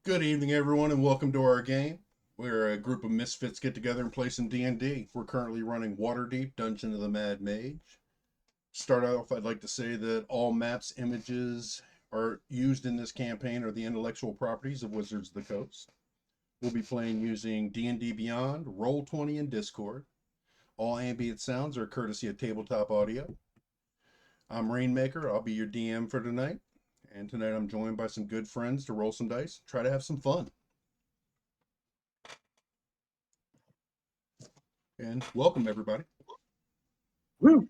Good evening, everyone, and welcome to our game, where a group of misfits get together and play some D&D. We're currently running Waterdeep, Dungeon of the Mad Mage. Start off, I'd like to say that all maps, images are used in this campaign are the intellectual properties of Wizards of the Coast. We'll be playing using D&D Beyond, Roll20, and Discord. All ambient sounds are courtesy of Tabletop Audio. I'm Rainmaker. I'll be your DM for tonight. And tonight I'm joined by some good friends to roll some dice, try to have some fun. And welcome, everybody. Woo!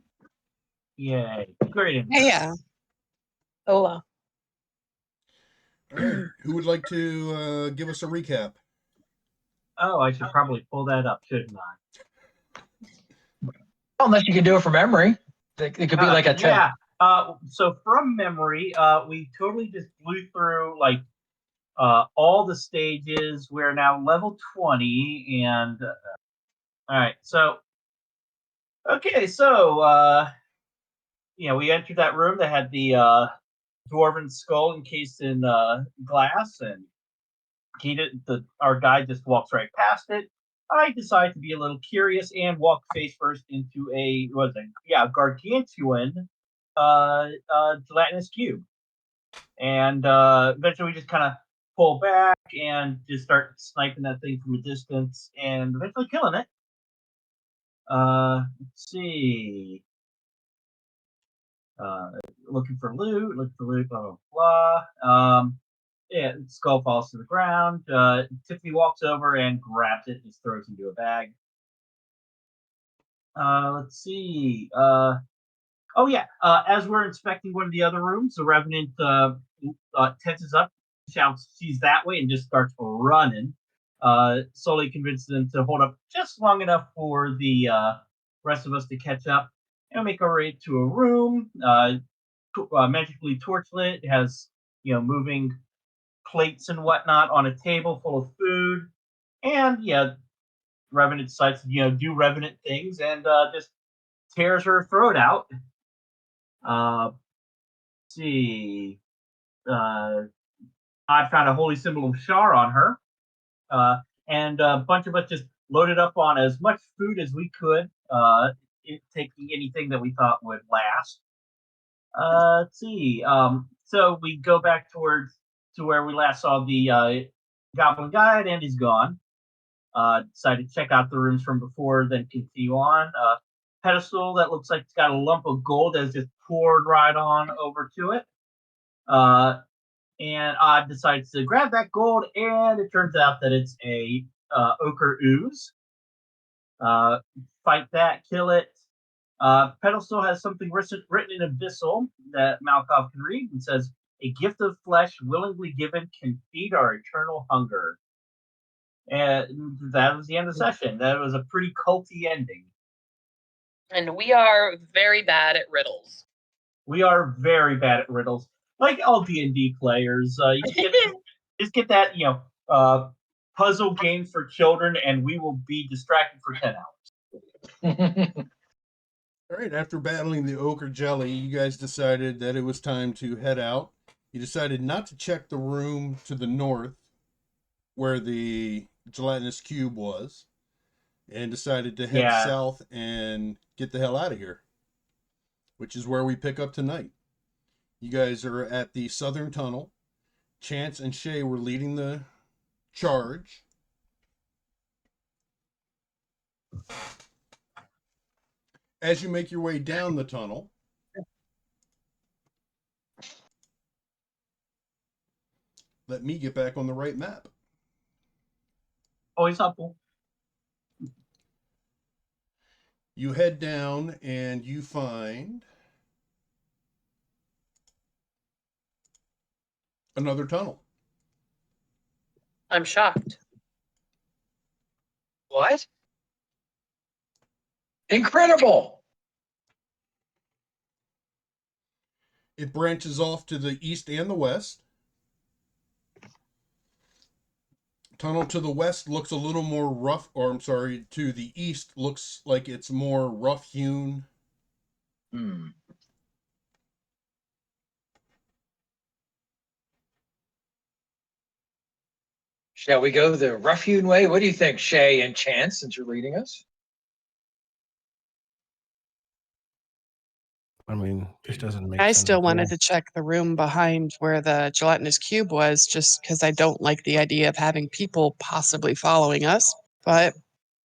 Yay. Great. Yeah. Hola. All right. Who would like to give us a recap? Oh, I should probably pull that up, shouldn't I? Unless you can do it from memory. It could be like a 10. Yeah. So from memory, we totally just blew through like all the stages. We're now level 20, and all right. So okay, so we entered that room that had the dwarven skull encased in glass, and our guy just walks right past it. I decide to be a little curious and walk face first into a gargantuan gelatinous cube. And eventually we just kind of pull back and just start sniping that thing from a distance and eventually killing it. Let's see. Looking for loot, blah, blah, blah. Yeah, the skull falls to the ground. Tiffany walks over and grabs it and just throws it into a bag. Let's see. As we're inspecting one of the other rooms, the Revenant tenses up, shouts, "She's that way," and just starts running. Slowly convinces them to hold up just long enough for the rest of us to catch up and make our way to a room. Magically torchlit. It has, moving plates and whatnot on a table full of food, and Revenant decides to do Revenant things and just tears her throat out. Let's see, I found a holy symbol of Shar on her, and a bunch of us just loaded up on as much food as we could, taking anything that we thought would last. Let's see. So we go back to where we last saw the Goblin Guide, and he's gone. Decided to check out the rooms from before, then continue on. Pedestal that looks like it's got a lump of gold that's just poured right on over to it. And Odd decides to grab that gold, and it turns out that it's a ochre ooze. Fight that, kill it. Pedestal has something written in Abyssal that Malkov can read, and says, "A gift of flesh willingly given can feed our eternal hunger." And that was the end of the session. That was a pretty culty ending. And we are very bad at riddles. We are very bad at riddles, like all D&D players. You just get that, puzzle games for children, and we will be distracted for 10 hours. All right, after battling the ochre jelly, you guys decided that it was time to head out. You decided not to check the room to the north where the gelatinous cube was, and decided to head south and get the hell out of here, which is where we pick up tonight. You guys are at the southern tunnel. Chance and Shay were leading the charge. As you make your way down the tunnel, let me get back on the right map. Always helpful. You head down and you find another tunnel. I'm shocked. What? Incredible! It branches off to the east and the west. Tunnel to the west looks a little more rough, to the east looks like it's more rough-hewn. Shall we go the rough-hewn way? What do you think, Shay and Chance, since you're leading us? I mean, this doesn't make I sense. still at wanted all. to check the room behind where the gelatinous cube was, just because I don't like the idea of having people possibly following us. But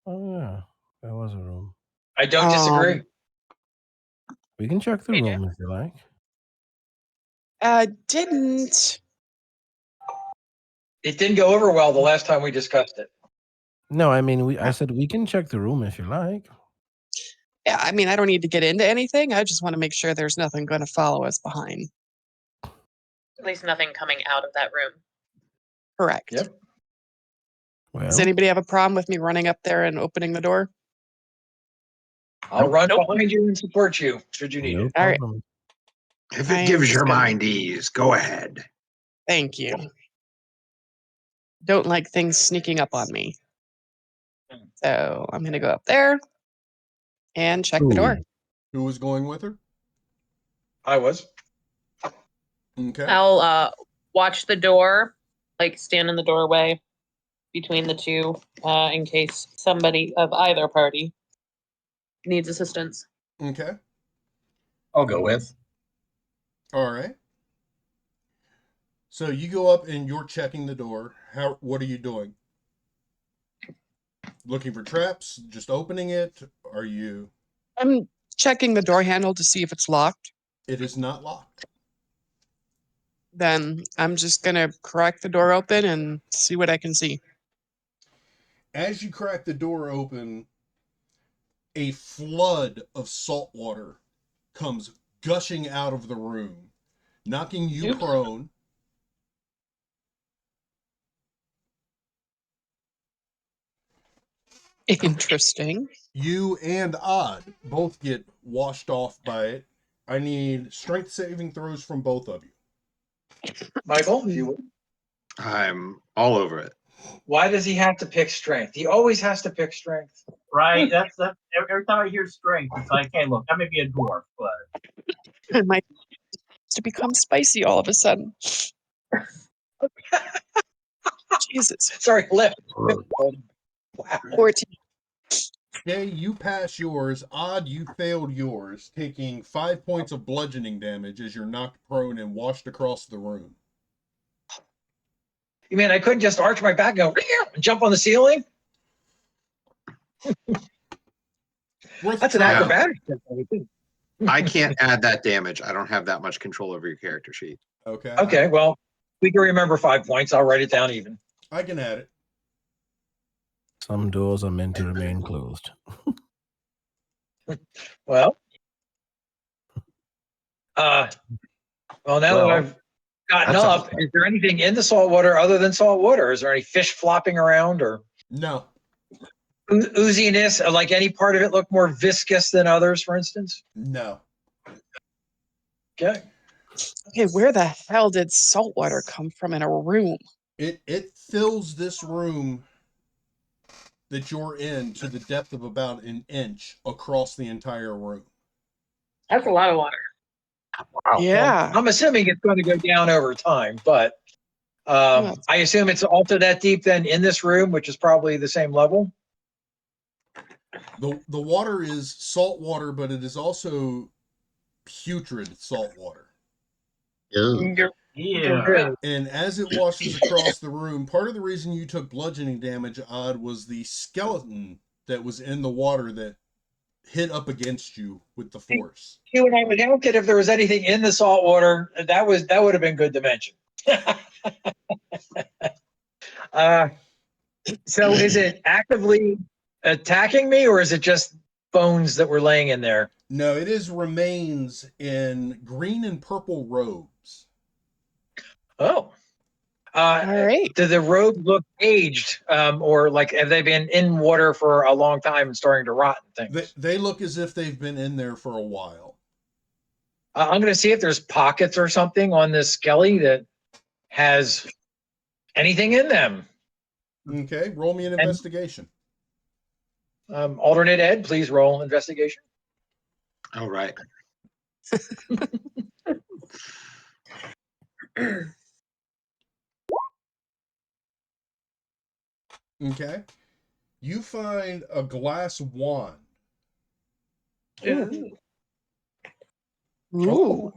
Oh yeah, there was a room. I don't disagree. We can check the We do. room if you like. Didn't. It didn't go over well the last time we discussed it. No, I mean, I said we can check the room if you like. Yeah, I mean, I don't need to get into anything. I just want to make sure there's nothing going to follow us behind. At least nothing coming out of that room. Correct. Yep. Well, Does anybody have a problem with me running up there and opening the door? I'll run Nope. behind you and support you, should you need no it. All right. problem. If I it am gives just your gonna- mind ease, go ahead. Thank you. Don't like things sneaking up on me. So I'm going to go up there and check the door. Who was going with her? I was. Okay. I'll watch the door, like stand in the doorway between the two, in case somebody of either party needs assistance. Okay. I'll go with. All right. So you go up and you're checking the door. What are you doing? Looking for traps? Just opening it? Are you? I'm checking the door handle to see if it's locked. It is not locked. Then I'm just going to crack the door open and see what I can see. As you crack the door open, a flood of salt water comes gushing out of the room, knocking you Oops. prone. Interesting. You and Odd both get washed off by it. I need strength saving throws from both of you. Michael, if you would. I'm all over it. Why does he have to pick strength? He always has to pick strength. Right? That's every time I hear strength, it's like, hey, look, I may be a dwarf, but My to become spicy all of a sudden. Jesus. Sorry, left. Wow. 14. Jay, you pass yours. Odd, you failed yours, taking 5 points of bludgeoning damage as you're knocked prone and washed across the room. You mean I couldn't just arch my back and go and jump on the ceiling? Worth That's an trying. acrobatic. I can't add that damage. I don't have that much control over your character sheet. Okay. Okay, well, we can remember 5 points. I'll write it down even. I can add it. Some doors are meant to remain closed. Well, now that I've gotten That's up, is there anything in the salt water other than salt water? Is there any fish flopping around or No. ooziness? Like any part of it look more viscous than others, for instance? No. Okay. Okay, where the hell did salt water come from in a room? It fills this room that you're in to the depth of about an inch across the entire room. That's a lot of water. Yeah. Well, I'm assuming it's going to go down over time, but Yeah. I assume it's also that deep then in this room, which is probably the same level. The water is salt water, but it is also putrid salt water. yeah. And as it washes across the room, part of the reason you took bludgeoning damage, Odd, was the skeleton that was in the water that hit up against you with the force. You and I would help it if there was anything in the salt water. That would have been good to mention. So is it actively attacking me, or is it just bones that were laying in there? No, it is remains in green and purple robes. Oh. All right. Do the robes look aged, or like have they been in water for a long time and starting to rot and things? They look as if they've been in there for a while. I'm going to see if there's pockets or something on this skelly that has anything in them. Okay, roll me an investigation. Alternate Ed, please roll investigation. All right. Okay. You find a glass wand. Ooh. Ooh.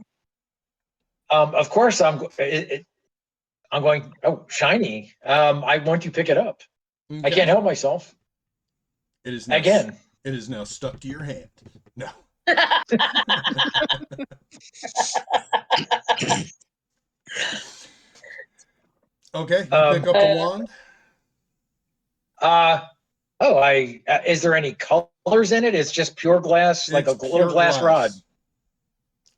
Of course, I'm going. Oh, shiny. I want to pick it up. I Okay. can't help myself. It is now, Again. It is now stuck to your hand. No. Okay, you pick up the wand. Is there any colors in it? It's just pure glass, like It's a little pure glass rod.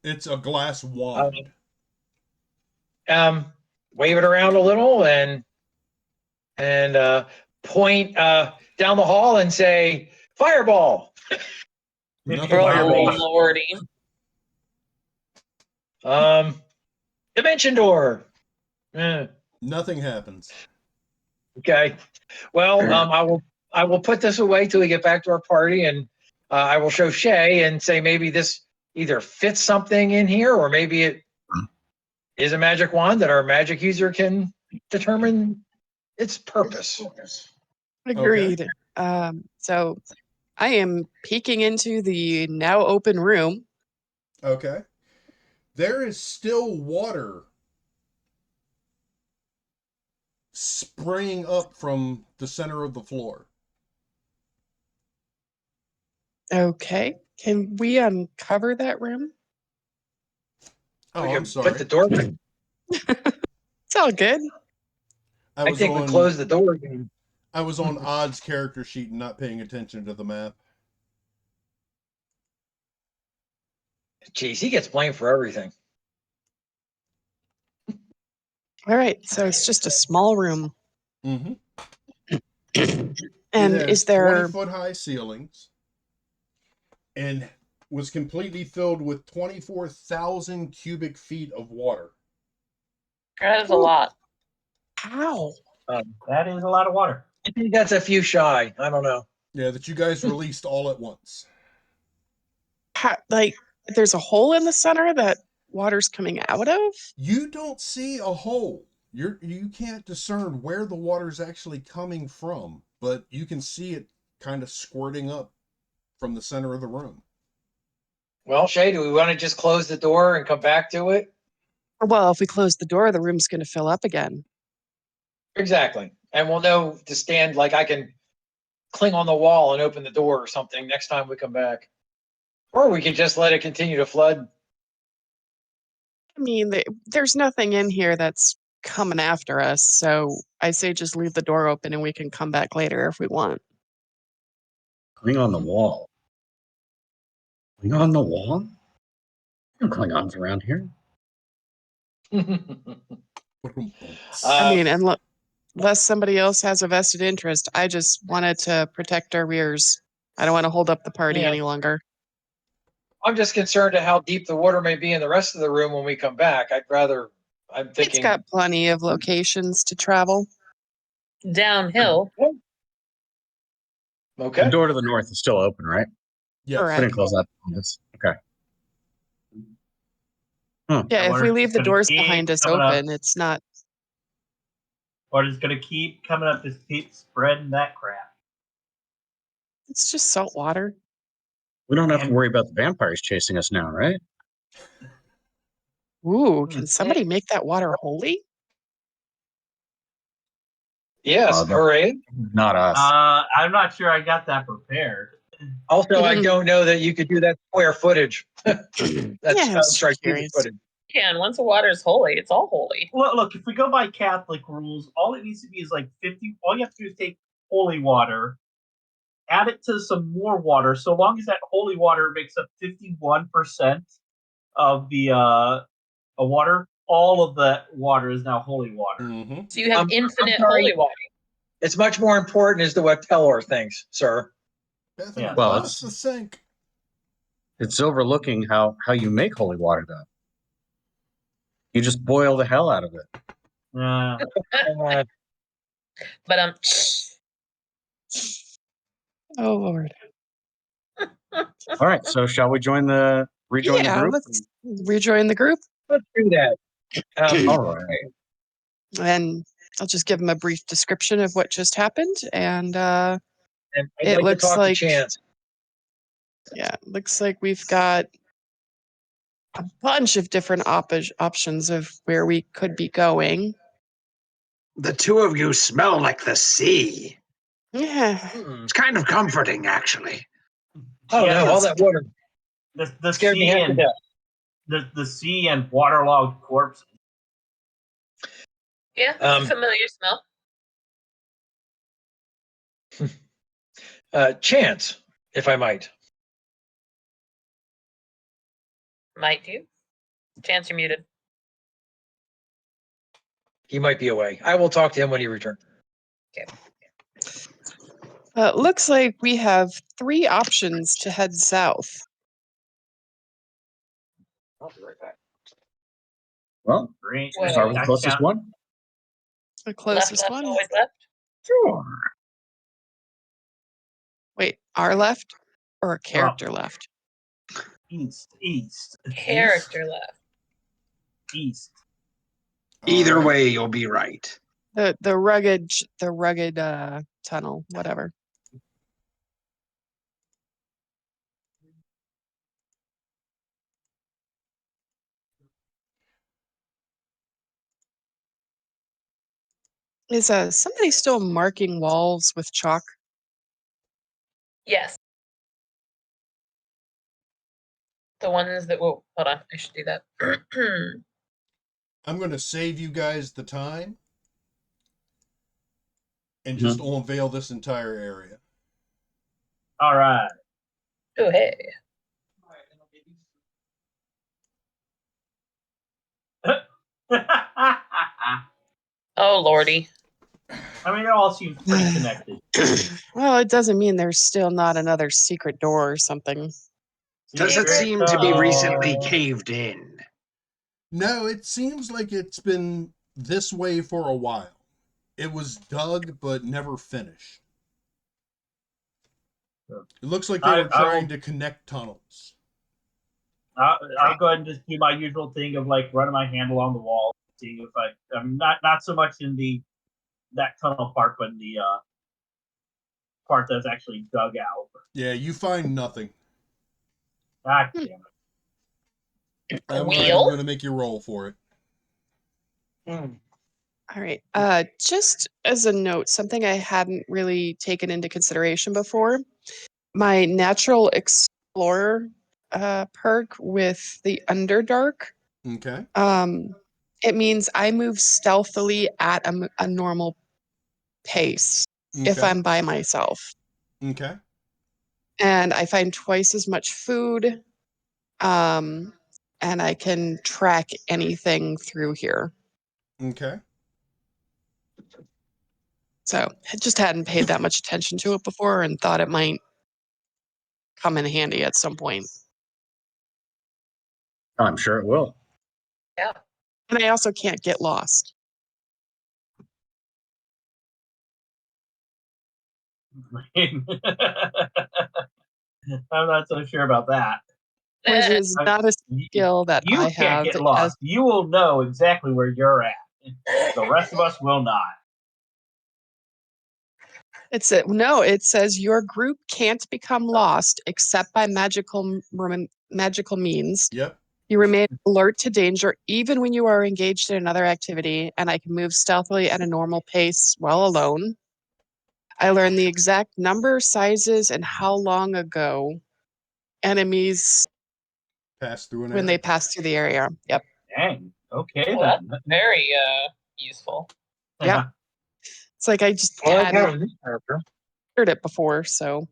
It's a glass wand. Wave it around a little and point down the hall and say, "Fireball." Nothing Oh, happens. lordy. Dimension door. Nothing happens. Okay. Well, I will put this away till we get back to our party, and I will show Shay and say maybe this either fits something in here, or maybe it is a magic wand that our magic user can determine its purpose. Agreed. So I am peeking into the now open room. Okay. There is still water spraying up from the center of the floor. Okay. Can we uncover that room? Oh, We I'm can sorry. put the door. It's all good. I think we close the door again. I was on Odd's character sheet and not paying attention to the map. Jeez, he gets blamed for everything. All right. So it's just a small room. Mm-hmm. And it has is there 20-foot high ceilings and was completely filled with 24,000 cubic feet of water. That is a lot. how? That is a lot of water. I think that's a few shy. I don't know. Yeah, that you guys released all at once. Like there's a hole in the center that water's coming out of? You don't see a hole. You can't discern where the water's actually coming from, but you can see it kind of squirting up from the center of the room. Well, Shay, do we want to just close the door and come back to it? Well, if we close the door, the room's going to fill up again. Exactly. And we'll know to stand, like I can cling on the wall and open the door or something next time we come back. Or we could just let it continue to flood. I mean, there's nothing in here that's coming after us, so I say just leave the door open and we can come back later if we want. Cling on the wall. Cling on the wall? No Klingons around here. I mean, unless somebody else has a vested interest, I just wanted to protect our rears. I don't want to hold up the party Yeah. any longer. I'm just concerned at how deep the water may be in the rest of the room when we come back. I'm It's thinking. got plenty of locations to travel. Downhill. Okay. The door to the north is still open, right? Yes. Correct. Couldn't close that. Okay. Yeah, if we leave the Gonna doors keep behind us coming up. open, it's not. Water's gonna keep coming up. Just keep spreading that crap. It's just salt water. We don't have to worry about the vampires chasing us now, right? Ooh, can somebody make that water holy? Yes. Hooray. Not us. I'm not sure I got that prepared. Also, I don't know that you could do that square footage. That's Yeah, I was cubic curious. footage. And once the water is holy, it's all holy. Look, if we go by Catholic rules, all it needs to be is like 50. All you have to do is take holy water, add it to some more water. So long as that holy water makes up 51% of the water, all of that water is now holy water. Mm-hmm. So you have I'm infinite sorry. holy water. It's much more important as to what Pelor thinks, sir. Bethany, Yeah. Well, bless the sink. It's overlooking how you make holy water, though. You just boil the hell out of it. But Oh Lord. All right. So shall we rejoin the group? Let's rejoin the group. Let's do that. All right. And I'll just give him a brief description of what just happened, and And I'd it like to looks talk like to Chance. yeah, looks like we've got a bunch of different options of where we could be going. The two of you smell like the sea. Yeah, It's kind of comforting, actually. Oh Yeah, no, all that water the scared me sea half to and death. the sea and waterlogged corpses. Yeah, it's a familiar smell. Chance, if I might. Might you? Chance, you're muted. He might be away. I will talk to him when he returns. looks like we have 3 options to head south. I'll be right back. Well, Great. Well, start with the I closest count- one. The Left, closest left, one. always left. Sure. Wait, our left or a character left? East. Character left. East. Either Alright. way, you'll be right. The rugged tunnel, whatever. Is somebody still marking walls with chalk? Yes. The ones that will hold on, I should do that. I'm going to save you guys the time and just unveil this entire area. All right. Oh hey. Oh lordy. I mean, it all seems pretty connected. Well, it doesn't mean there's still not another secret door or something. Does it Secret seem to be door. recently caved in? No, it seems like it's been this way for a while. It was dug but never finished. It looks like they were trying to connect tunnels. I'll go ahead and just do my usual thing of like running my hand along the wall, seeing if I'm not so much in that tunnel part, but in the part that's actually dug out. Yeah, you find nothing. God damn it. I'm Wheel? going to make you roll for it. All right. Just as a note, something I hadn't really taken into consideration before, my natural explorer perk with the Underdark. Okay. It means I move stealthily at a normal pace if Okay. I'm by myself. Okay. And I find twice as much food. And I can track anything through here. Okay. So I just hadn't paid that much attention to it before and thought it might come in handy at some point. I'm sure it will. Yeah. And I also can't get lost. I'm not so sure about that. Which is not a skill that You I can't have. get lost. You will know exactly where you're at. The rest of us will not. It says your group can't become lost except by magical means. Yep. You remain alert to danger even when you are engaged in another activity, and I can move stealthily at a normal pace while alone. I learn the exact number, sizes, and how long ago enemies Pass through an when area. they pass through the area. Yep. Dang. Okay Well, then. that's very useful. Yeah. It's like I just Well, I hadn't have a new character. heard it before, so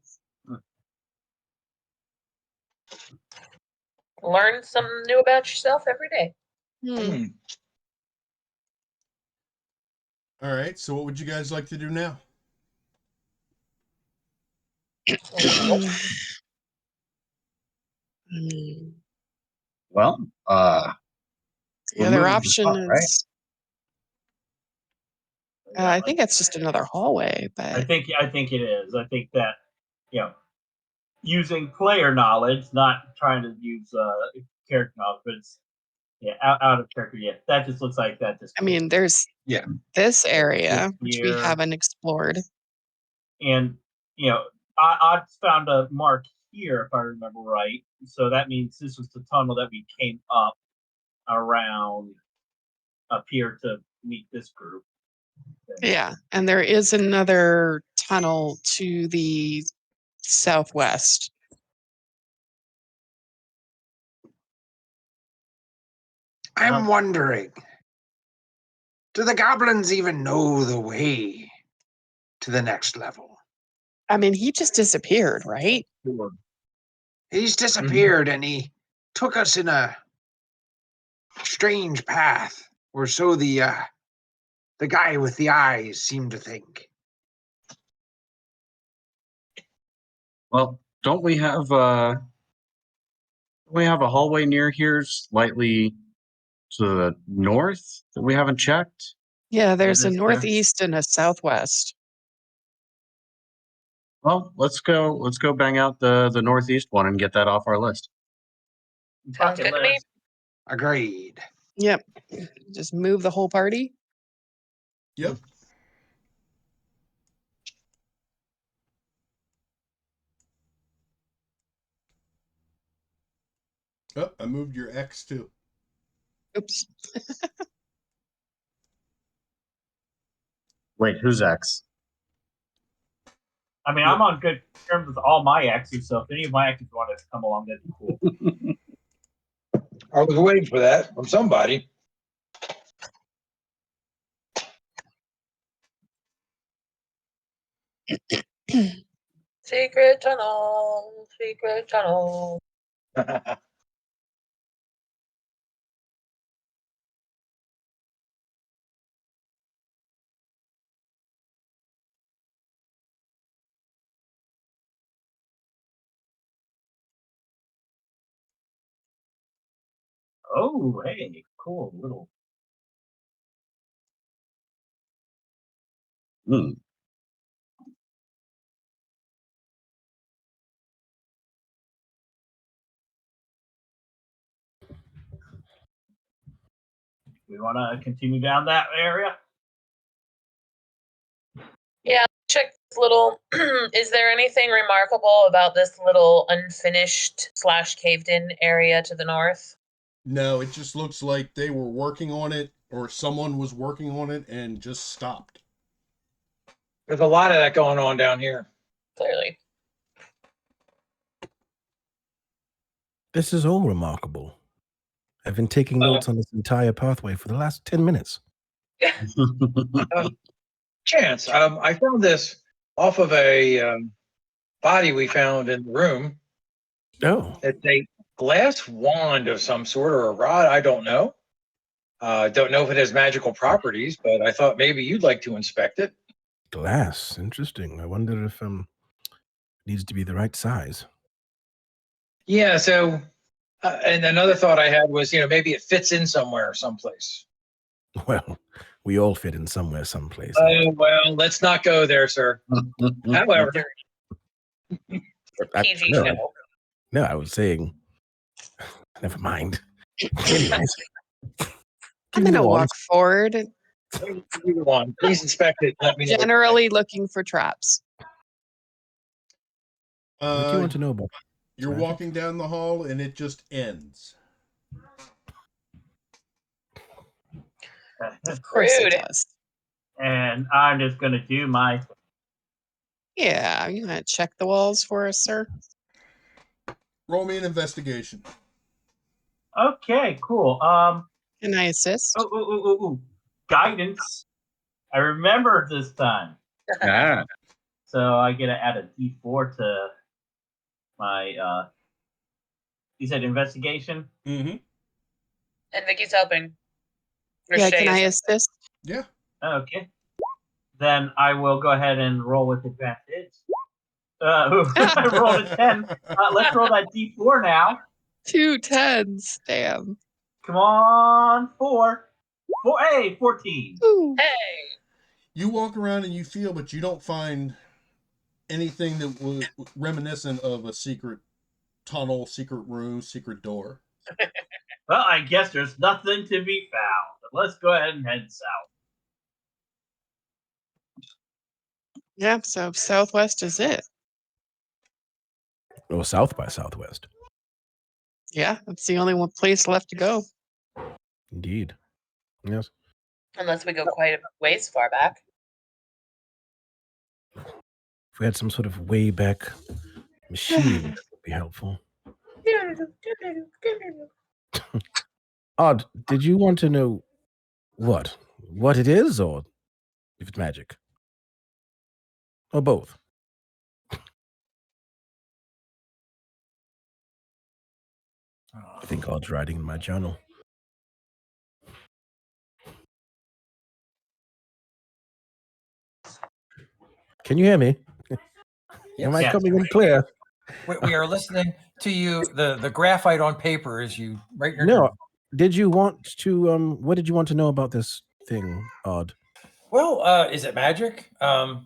Learn something new about yourself every day. All right. So what would you guys like to do now? Well, the we're other moving to option top, right? is I think that's just another hallway, I but think it is. I think that using player knowledge, not trying to use character knowledge, but it's Yeah, out of character. Yeah, that just looks like that. Just I mean, there's Yeah. this area, which we here. haven't explored. And I found a mark here, if I remember right. So that means this was the tunnel that we came up around up here to meet this group. Yeah, and there is another tunnel to the southwest. I'm wondering, do the goblins even know the way to the next level? I mean, he just disappeared, right? He's disappeared and he took us in a strange path, or so the guy with the eyes seemed to think. Well, don't we have a hallway near here slightly to the north that we haven't checked? Yeah, there's a Is it- northeast and a southwest. Well, let's go bang out the northeast one and get that off our list. Sounds good to me. Agreed. Yep. Just move the whole party. Yep. Oh, I moved your X too. Oops. Wait, who's X? I mean, I'm on good terms with all my exes, so if any of my exes want to come along, that'd be cool. I was waiting for that from somebody. Secret tunnel, secret tunnel. Oh, hey, cool little. Hmm. We want to continue down that area. Yeah, check this little. Is there anything remarkable about this little unfinished / caved in area to the north? No, it just looks like they were working on it, or someone was working on it and just stopped. There's a lot of that going on down here. Clearly. This is all remarkable. I've been taking notes on this entire pathway for the last 10 minutes. Chance, I found this off of a body we found in the room. Oh, It's a glass wand of some sort, or a rod, I don't know. Don't know if it has magical properties, but I thought maybe you'd like to inspect it. glass. Interesting. I wonder if it needs to be the right size. Yeah, so, and another thought I had was, maybe it fits in somewhere, someplace. Well, we all fit in somewhere, someplace. Oh, well, let's not go there, sir. However, PG no, show. no, I was saying, never mind. Anyways, I'm give me going the to walk wand. forward, either one, please inspect it. Let me know. generally looking for traps. What do you want to know about? You're Samantha? walking down the hall and it just ends. Of course it Rude. does. And I'm just going to do my. Yeah, you want to check the walls for us, sir? Roll me an investigation. Okay, cool. Can I assist? Ooh. Guidance. I remember this time. Ah, So I get to add a D4 to my. You said investigation? Mm-hmm. And Vicky's helping. Or Yeah, Shay can I is- assist? Yeah. Okay. Then I will go ahead and roll with advantage. I rolled a 10. Let's roll that D4 now. 2 10s. Damn. Come on, 4. Hey, 14. Ooh. Hey. You walk around and you feel, but you don't find anything that was reminiscent of a secret tunnel, secret room, secret door. Well, I guess there's nothing to be found. Let's go ahead and head south. Yeah, so southwest is it. Oh, south by southwest. Yeah, that's the only one place left to go. Indeed. Yes. Unless we go quite a ways far back. If we had some sort of way back machine, that would be helpful. Odd, did you want to know what? What it is, or if it's magic? Or both? I think Odd's writing in my journal. Can you hear me? Am I Yes. coming in clear? We are listening to you. The graphite on paper is you right your No. Did you want to what did you want to know about this thing, Odd? Well, is it magic? Oh,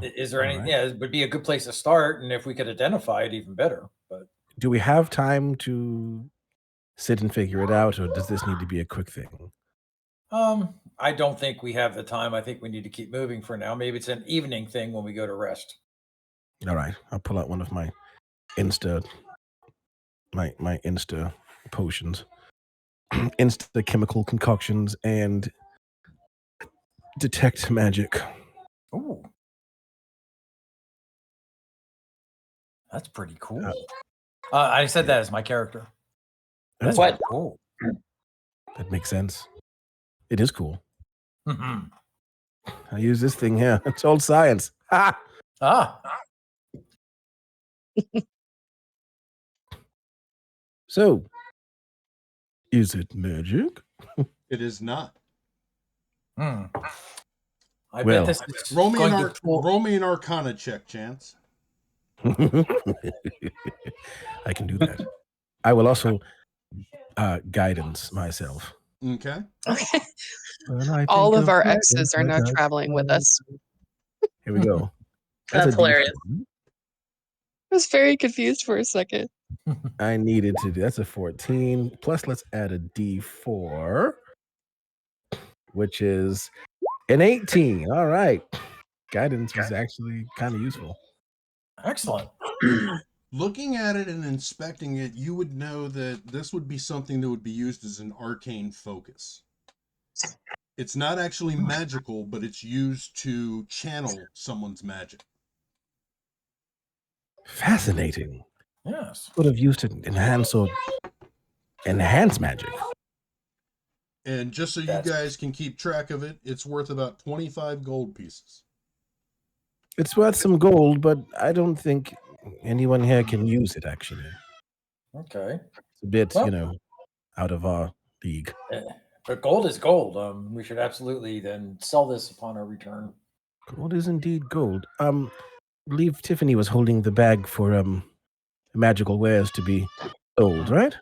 Is there any? all right. Yeah, it would be a good place to start, and if we could identify it, even better. But Do we have time to sit and figure it out, or does this need to be a quick thing? I don't think we have the time. I think we need to keep moving for now. Maybe it's an evening thing when we go to rest. All right, I'll pull out one of my my Insta potions, Insta chemical concoctions, and detect magic. Ooh, that's pretty cool. I said that as my character. That's What? cool. That makes sense. It is cool. Mhm. I use this thing here. It's old science. Ha! Ah, So, is it magic? It is not. hmm. I Well, bet this is Roll me going an, to pull. roll me an Arcana check, Chance. I can do that. I will also guidance myself. Okay. Okay. When I All think of our guidance, exes are I now got traveling with us. Here we go. That's a hilarious. D4. I was very confused for a second. I needed to do that's a 14. Plus, let's add a D4, which is an 18. All right. Guidance was actually kind of useful. Excellent. Looking at it and inspecting it, you would know that this would be something that would be used as an arcane focus. It's not actually magical, but it's used to channel someone's magic. Fascinating. Yes. Would have used to enhance magic. And just so you That's- guys can keep track of it, it's worth about 25 gold pieces. It's worth some gold, but I don't think anyone here can use it, actually. Okay. It's a bit, Well- out of our league. But gold is gold. We should absolutely then sell this upon our return. Gold is indeed gold. I believe Tiffany was holding the bag for magical wares to be sold, right?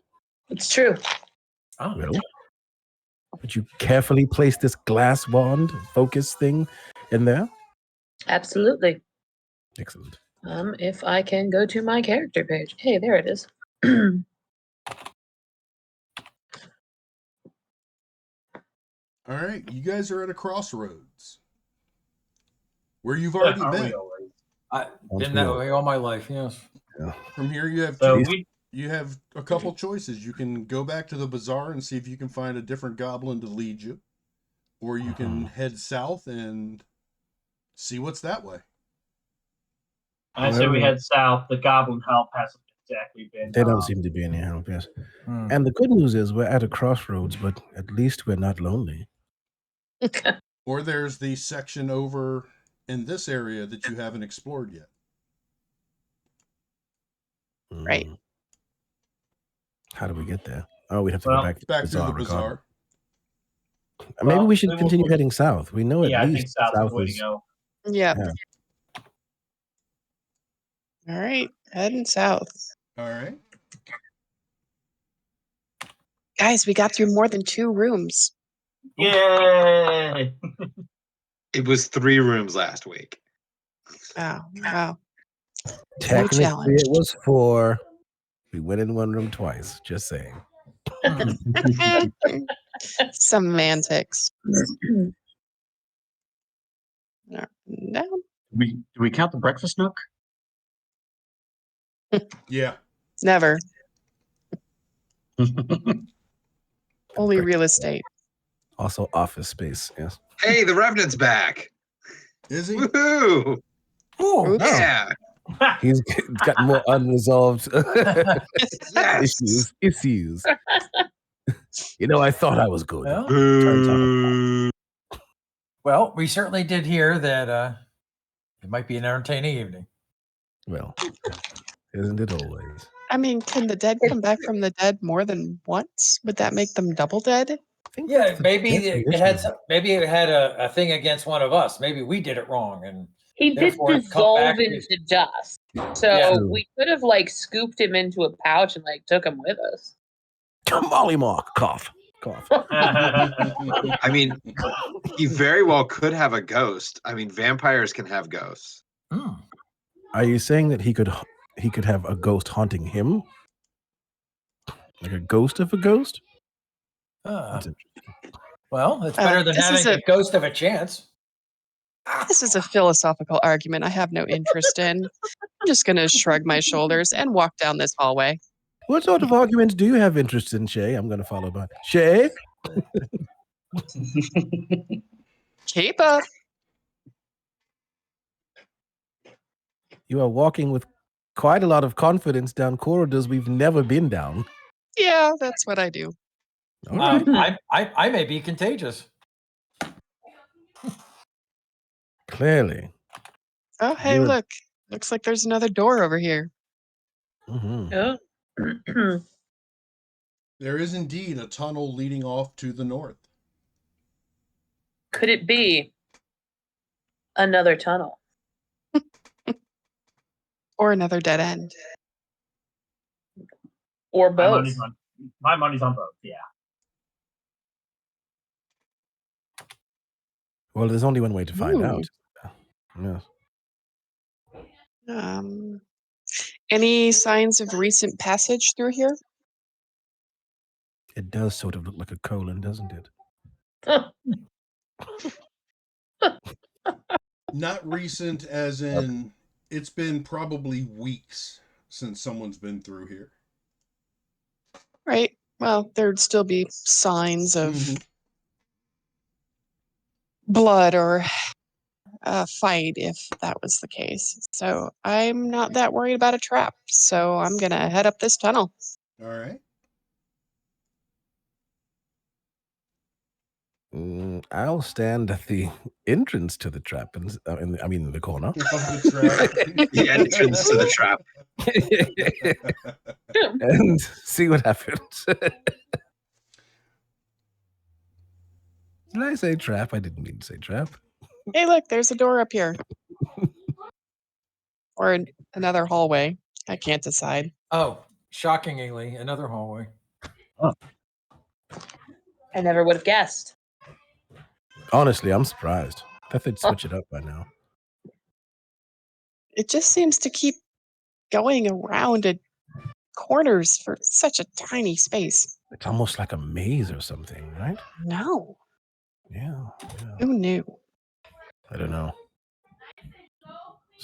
It's true. Ah, Well, would you carefully place this glass wand focus thing in there? Absolutely. Excellent. If I can go to my character page. Hey, there it is. All right, you guys are at a crossroads where you've already Are we been. always? I've Once been we that all- way all my life. Yes. From here, you have So two, you have a couple choices. You can go back to the bazaar and see if you can find a different goblin to lead you, or you can head south and see what's that way. I say we Well, head south. The goblin help hasn't exactly been. They don't seem to be any help, yes. Hmm. And the good news is we're at a crossroads, but at least we're not lonely. Or there's the section over in this area that you haven't explored yet. Right. Mm. How do we get there? Oh, we have to Well, go back to Back the through the bazaar. bazaar. Maybe Well, we should we will- continue heading south. We know at Yeah, I think least south is south the way to is. go. Yep. Yeah. All right, heading south. All right. Guys, we got through more than 2 rooms. Yay! It was 3 rooms last week. Oh, wow. Technically, challenge. it was 4. We went in one room twice. Just saying. Semantics. No. Do we count the breakfast nook? Yeah. Never. Only real estate. Also office space. Yes. Hey, the Revenant's back. Is he? Woohoo! Ooh, Oops. Yeah. He's got more unresolved Yes. issues. You know, I thought I was good. Well, Turns out. Boo. well, we certainly did hear that it might be an entertaining evening. Well, isn't it always? I mean, can the dead come back from the dead more than once? Would that make them double dead? I think Yeah, that's the maybe it had definition. maybe it had a thing against one of us. Maybe we did it wrong, and He did therefore it come dissolve back into dust. So Yeah. we could have like scooped him into a pouch and like took him with us. Molly Mark, cough. I mean, he very well could have a ghost. I mean, vampires can have ghosts. Are you saying that he could have a ghost haunting him? Like a ghost of a ghost? That's interesting. Well, it's better than this is having a ghost of a chance. This is a philosophical argument I have no interest in. I'm just going to shrug my shoulders and walk down this hallway. What sort of arguments do you have interest in, Shay? I'm going to follow by. Shay? Keep up. You are walking with quite a lot of confidence down corridors we've never been down. Yeah, that's what I do. All right. I may be contagious. Clearly. Oh, hey, Good. look. Looks like there's another door over here. Mm-hmm. Oh. There is indeed a tunnel leading off to the north. Could it be another tunnel? Or another dead end. Or My both? money's on both. Yeah. Well, there's only one way to find Ooh. out. Yes. Any signs of recent passage through here? It does sort of look like a colon, doesn't it? Not recent as in it's been probably weeks since someone's been through here. Right. Well, there'd still be signs of blood or a fight if that was the case. So I'm not that worried about a trap. So I'm going to head up this tunnel. All right. I'll stand at the entrance to the trap, and I mean the corner. Of the trap. The entrance to the trap. And see what happens. Did I say trap? I didn't mean to say trap. Hey, look, there's a door up here. Or another hallway. I can't decide. Oh, shockingly, another hallway. I never would have guessed. Honestly, I'm surprised. I thought they'd switch it up by now. It just seems to keep going around at corners for such a tiny space. It's almost like a maze or something, right? No. Yeah. Who knew? I don't know.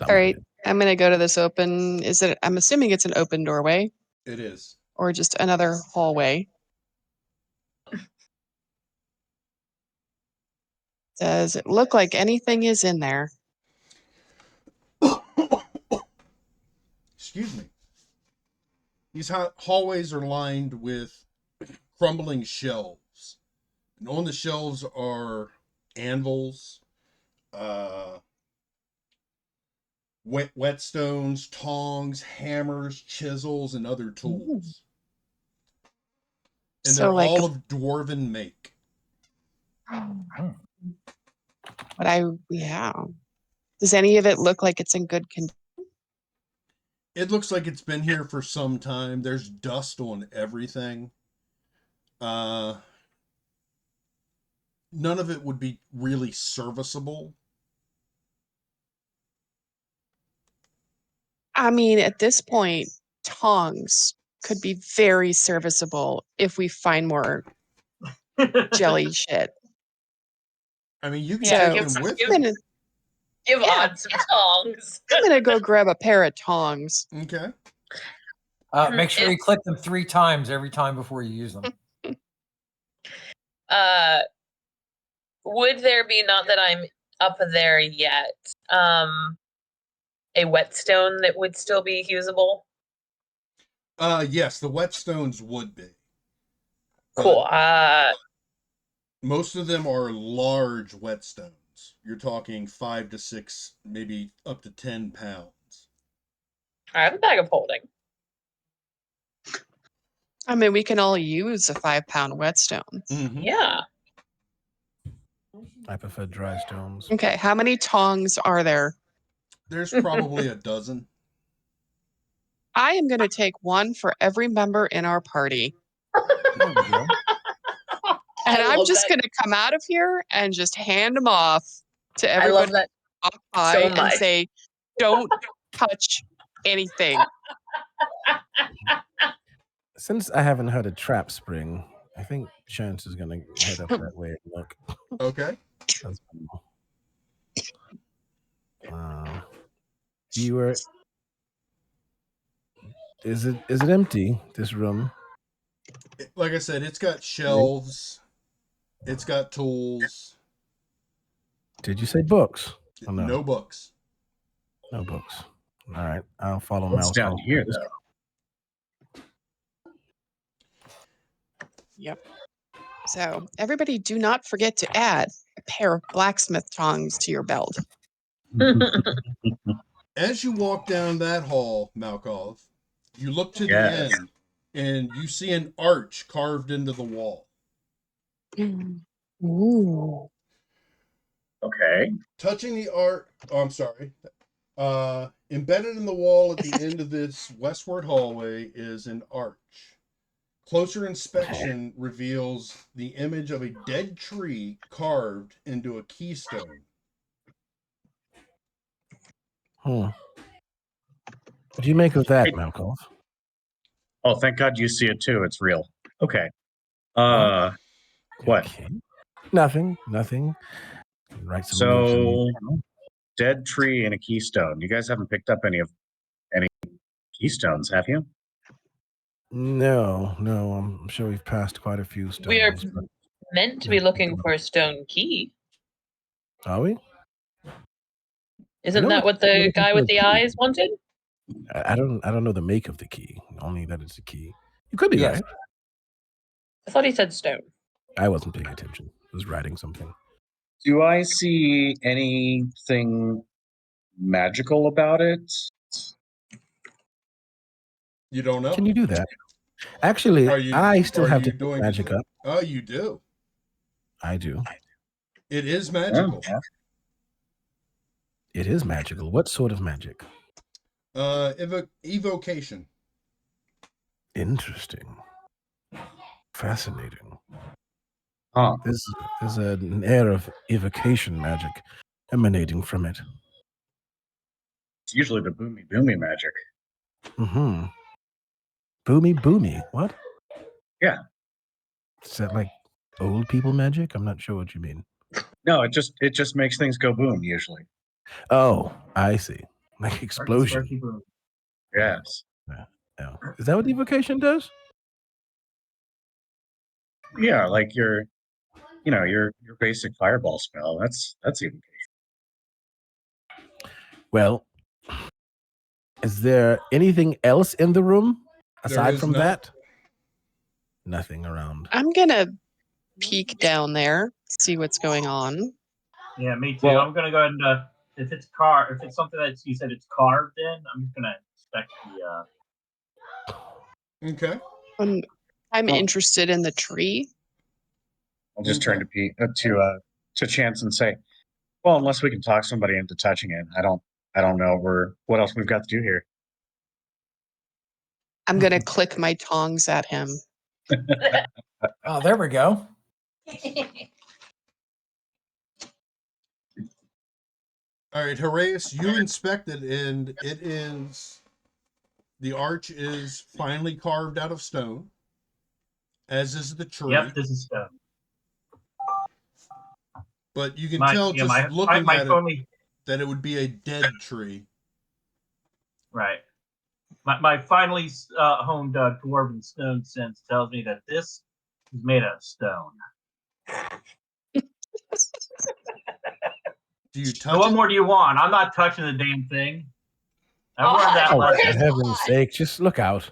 All right. I'm going to go to this open. I'm assuming it's an open doorway. It is. Or just another hallway. Does it look like anything is in there? Excuse me. These hallways are lined with crumbling shelves. And on the shelves are anvils, whetstones, tongs, hammers, chisels, and other tools. And they're all of dwarven make. Yeah. Does any of it look like it's in good condition? It looks like it's been here for some time. There's dust on everything. None of it would be really serviceable. I mean, at this point, tongs could be very serviceable if we find more jelly shit. I mean, you can Yeah, take give them with give- you. Give Yeah. on some tongs. I'm gonna go grab a pair of tongs. Okay. Make sure you click them 3 times every time before you use them. Would there be, not that I'm up there yet, a whetstone that would still be usable? Yes, the whetstones would be. Cool. Most of them are large whetstones. You're talking 5 to 6, maybe up to 10 pounds. I have a bag of holding. I mean, we can all use a 5-pound whetstone. Mm-hmm. Yeah. I prefer dry stones. Okay, how many tongs are there? There's probably a dozen. I am gonna take one for every member in our party. There we go. And I I'm love just that. gonna come out of here and just hand them off to I everybody love that walk by so and much. say, "Don't touch anything." Since I haven't heard a trap spring, I think Chance is gonna head up that way and look. Okay. That's you were. Is it empty? This room? Like I said, it's got shelves. It's got tools. Did you say books? Oh, no. No books. No books. All right, I'll follow What's Malcolm. down here, though? Yep. So everybody do not forget to add a pair of blacksmith tongs to your belt. As you walk down that hall, Malkov, you look to the Yes. end and you see an arch carved into the wall. Ooh. Okay. Touching the art, I'm sorry. Embedded in the wall at the end of this westward hallway is an arch. Closer inspection reveals the image of a dead tree carved into a keystone. What do you make of that, Hey. Malcolm? Oh, thank God you see it too. It's real. Okay. What? Okay. Nothing. Write some notes in So, the- dead tree and a keystone. You guys haven't picked up any keystones, have you? No. I'm sure we've passed quite a few stones. We are but- meant to be looking for a stone key. Are we? Isn't know that what we're the looking guy for with a the key. eyes wanted? I don't know the make of the key. Only that it's a key. You could be Yes. right. I thought he said stone. I wasn't paying attention. I was writing something. Do I see anything magical about it? You don't know? Can you do that? Actually, I still have to doing magic up. Oh, you do. I do. It is magical. Yeah. It is magical. What sort of magic? Evocation. Interesting. Fascinating. Huh. There's an air of evocation magic emanating from it. It's usually the boomy magic. Mm-hmm. Boomy. What? Yeah. Is that like old people magic? I'm not sure what you mean. No, it just makes things go boom usually. Oh, I see. Like explosion. Sparky boom. Yes. Yeah. Is that what evocation does? Yeah, like your basic fireball spell. That's evocation. Well, is there anything else in the room aside is from not. that? Nothing around. I'm gonna peek down there, see what's going on. Yeah, me too. Well- I'm gonna go ahead and if it's something that you said it's carved in, I'm just gonna inspect the Okay. I'm Well- interested in the tree. I'll just turn to Chance and say, well, unless we can talk somebody into touching it, I don't know what else we've got to do here. I'm gonna click my tongs at him. Oh, there we go. All right, Horaeus, you inspect it, and it is The arch is finely carved out of stone, as is the tree. Yep, this is stone. But you can tell just looking at it that it would be a dead tree. Right. My finely honed dwarven stone sense tells me that this is made out of stone. Do you touch So what it? more do you want? I'm not touching the damn thing. I learned that Oh, lesson. for heaven's sake, just look out.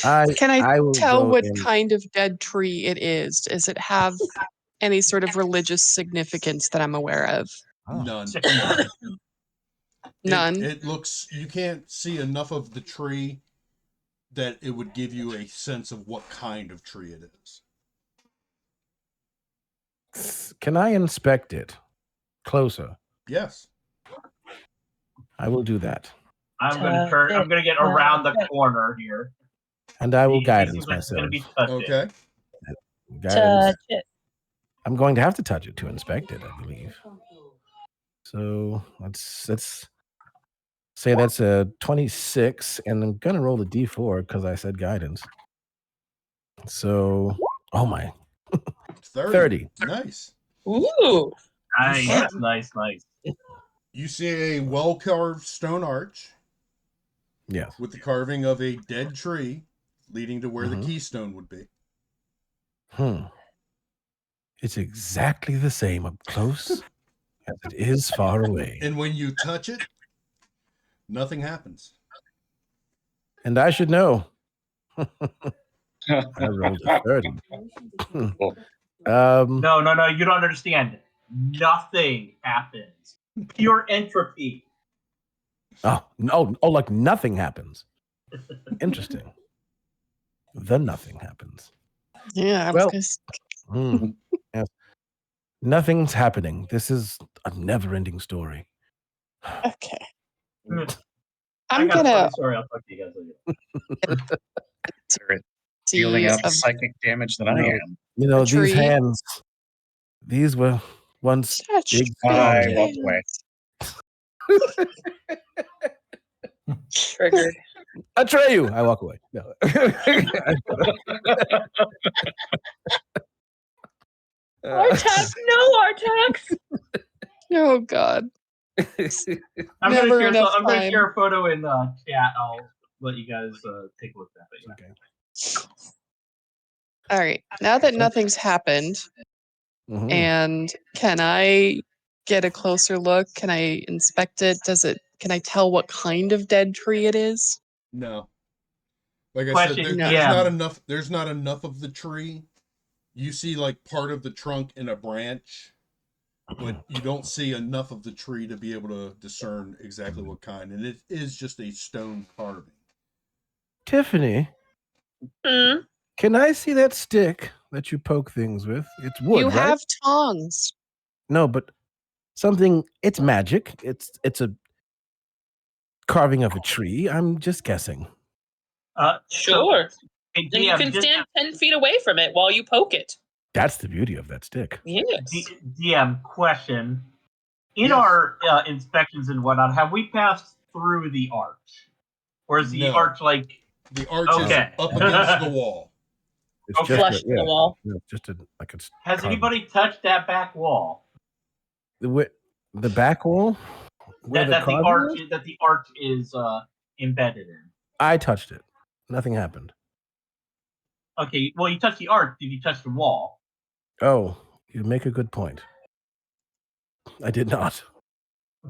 Can I will tell go what in- kind of dead tree it is? Does it have any sort of religious significance that I'm aware of? Oh. None. None. It looks, you can't see enough of the tree that it would give you a sense of what kind of tree it is. Can I inspect it closer? Yes. I will do that. I'm gonna get around the corner here. And I will He guidance seems like he's myself. gonna be touching. Okay. Guidance. Touch it. I'm going to have to touch it to inspect it, I believe. So let's say that's a 26, and I'm gonna roll the d4 because I said guidance. So, oh my, 30. Nice. Ooh. Nice. You see a well-carved stone arch. Yes. With the carving of a dead tree leading to where the keystone would be. It's exactly the same up close as it is far away. And when you touch it, nothing happens. And I should know. I rolled a 30. No, you don't understand. Nothing happens. Pure entropy. Oh, no. Oh, like nothing happens. Interesting. Then nothing happens. Yeah. Well, yes. Nothing's happening. This is a never-ending story. Okay. I'm gonna. Sorry, I'll talk to you guys later. Dealing out the psychic damage that I am. You know, these hands, these were once big. I walk away. Triggered. Atreyu. I walk away. No. Artax, no, Artax. Oh God. I'm gonna share a photo in chat. I'll let you guys take a look at it. Okay. All right. Now that nothing's happened, and can I get a closer look? Can I inspect it? Can I tell what kind of dead tree it is? No. Like I said, there's not enough of the tree. You see like part of the trunk in a branch, but you don't see enough of the tree to be able to discern exactly what kind. And it is just a stone carving. Tiffany, can I see that stick that you poke things with? It's wood, You right? have tongs. No, but something. It's magic. It's a carving of a tree. I'm just guessing. Sure. So, then you can stand 10 feet away from it while you poke it. That's the beauty of that stick. Yes. DM question. In our inspections and whatnot, have we passed through the arch? Or is the arch like... The arch is up against the wall. It's flush to the wall. Just like it's. Has anybody touched that back wall? The back wall? That the arch is embedded in. I touched it. Nothing happened. Okay, well, you touched the arch. Did you touch the wall? Oh, you make a good point. I did not.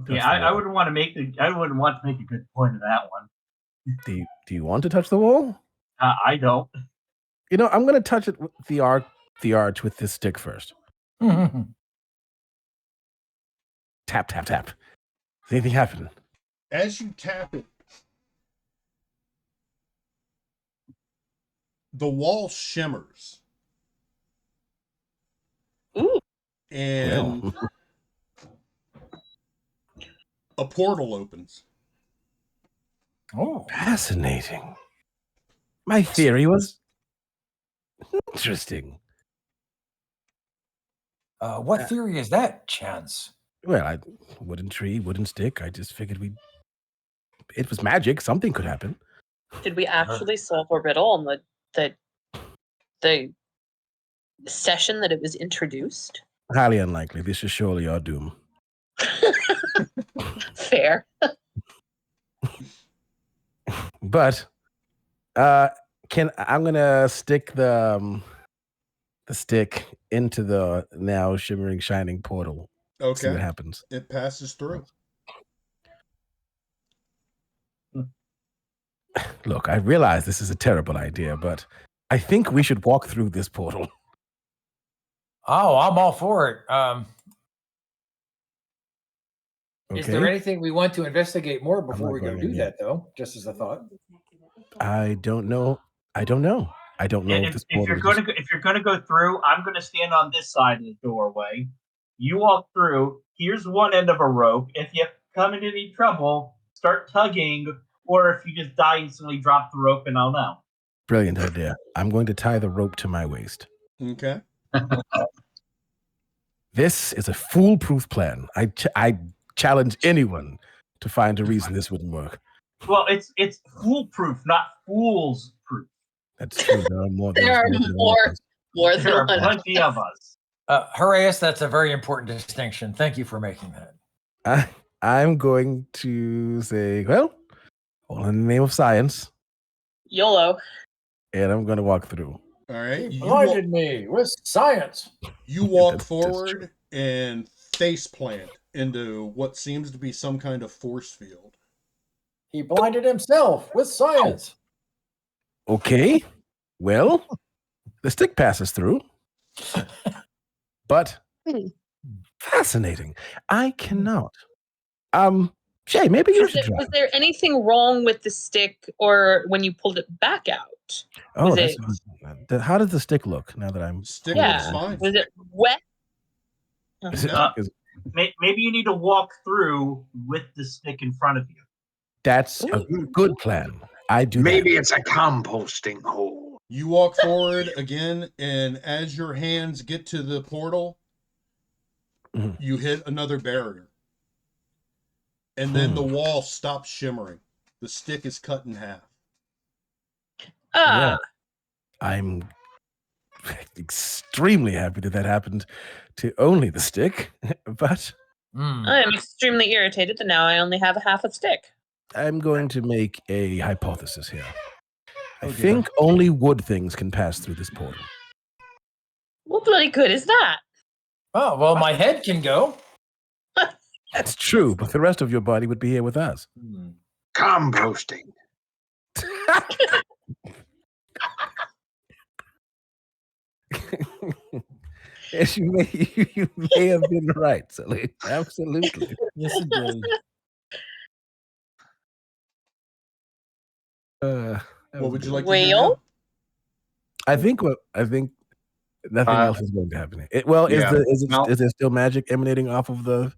Yeah, I wouldn't want to make I wouldn't want to make a good point of that one. Do you want to touch the wall? I don't. You know, I'm going to touch it with the arch with this stick first. Tap, tap, tap. Does anything happen? As you tap it, the wall shimmers. Ooh. And a portal opens. Oh, fascinating. My theory was interesting. What theory is that, Chance? Well, wooden tree, wooden stick. I just figured it was magic. Something could happen. Did we actually solve a riddle on the session that it was introduced? Highly unlikely. This is surely our doom. Fair. But I'm gonna stick the stick into the now shimmering, shining portal. See what Okay. happens. It passes through. Look, I realize this is a terrible idea, but I think we should walk through this portal. Oh, I'm all for it. Okay. Is there anything we want to investigate more before not we go going do in that, yet. though? Just as a thought. I don't know. I don't know if this If you're portal going to go through, I'm going to stand on this side of the doorway. You walk through. Here's one end of a rope. If you come into any trouble, start tugging, or if you just die instantly, drop the rope, and I'll know. Brilliant idea. I'm going to tie the rope to my waist. Okay. This is a foolproof plan. I challenge anyone to find a reason this wouldn't work. Well, it's foolproof, not fool's proof. That's true. There are more. There are more There are than one. plenty of us. Horaeus, that's a very important distinction. Thank you for making that. I'm going to say, well, all in the name of science, YOLO. and I'm going to walk through. All right. He blinded me with science. You walk That's forward and face plant into what seems to be some kind of force field. He blinded himself with science. Okay, well, the stick passes through, but fascinating. I cannot. Shay, maybe you should try. Was there anything wrong with the stick or when you pulled it back out? Oh, Was how does the stick look now that I'm? Stick Yeah. looks fine. Was it wet? Is it, Uh, Maybe you need to walk through with the stick in front of you. that's a good plan. I do. Maybe it's a composting hole. You walk forward again, and as your hands get to the portal, Mhm. you hit another barrier. And then the wall stops shimmering. The stick is cut in half. Ah, I'm extremely happy that happened to only the stick, but I am extremely irritated that now I only have a half a stick. I'm going to make a hypothesis here. I think only wood things can pass through this portal. What bloody good is that? Oh, well, my head can go. That's true, but the rest of your body would be here with us. Composting. Yes, you may have been right, Sully. Absolutely. Yes, it did. What would you like to do Whale? now? I think nothing else is going to happen. Yeah. Is there still magic emanating off of the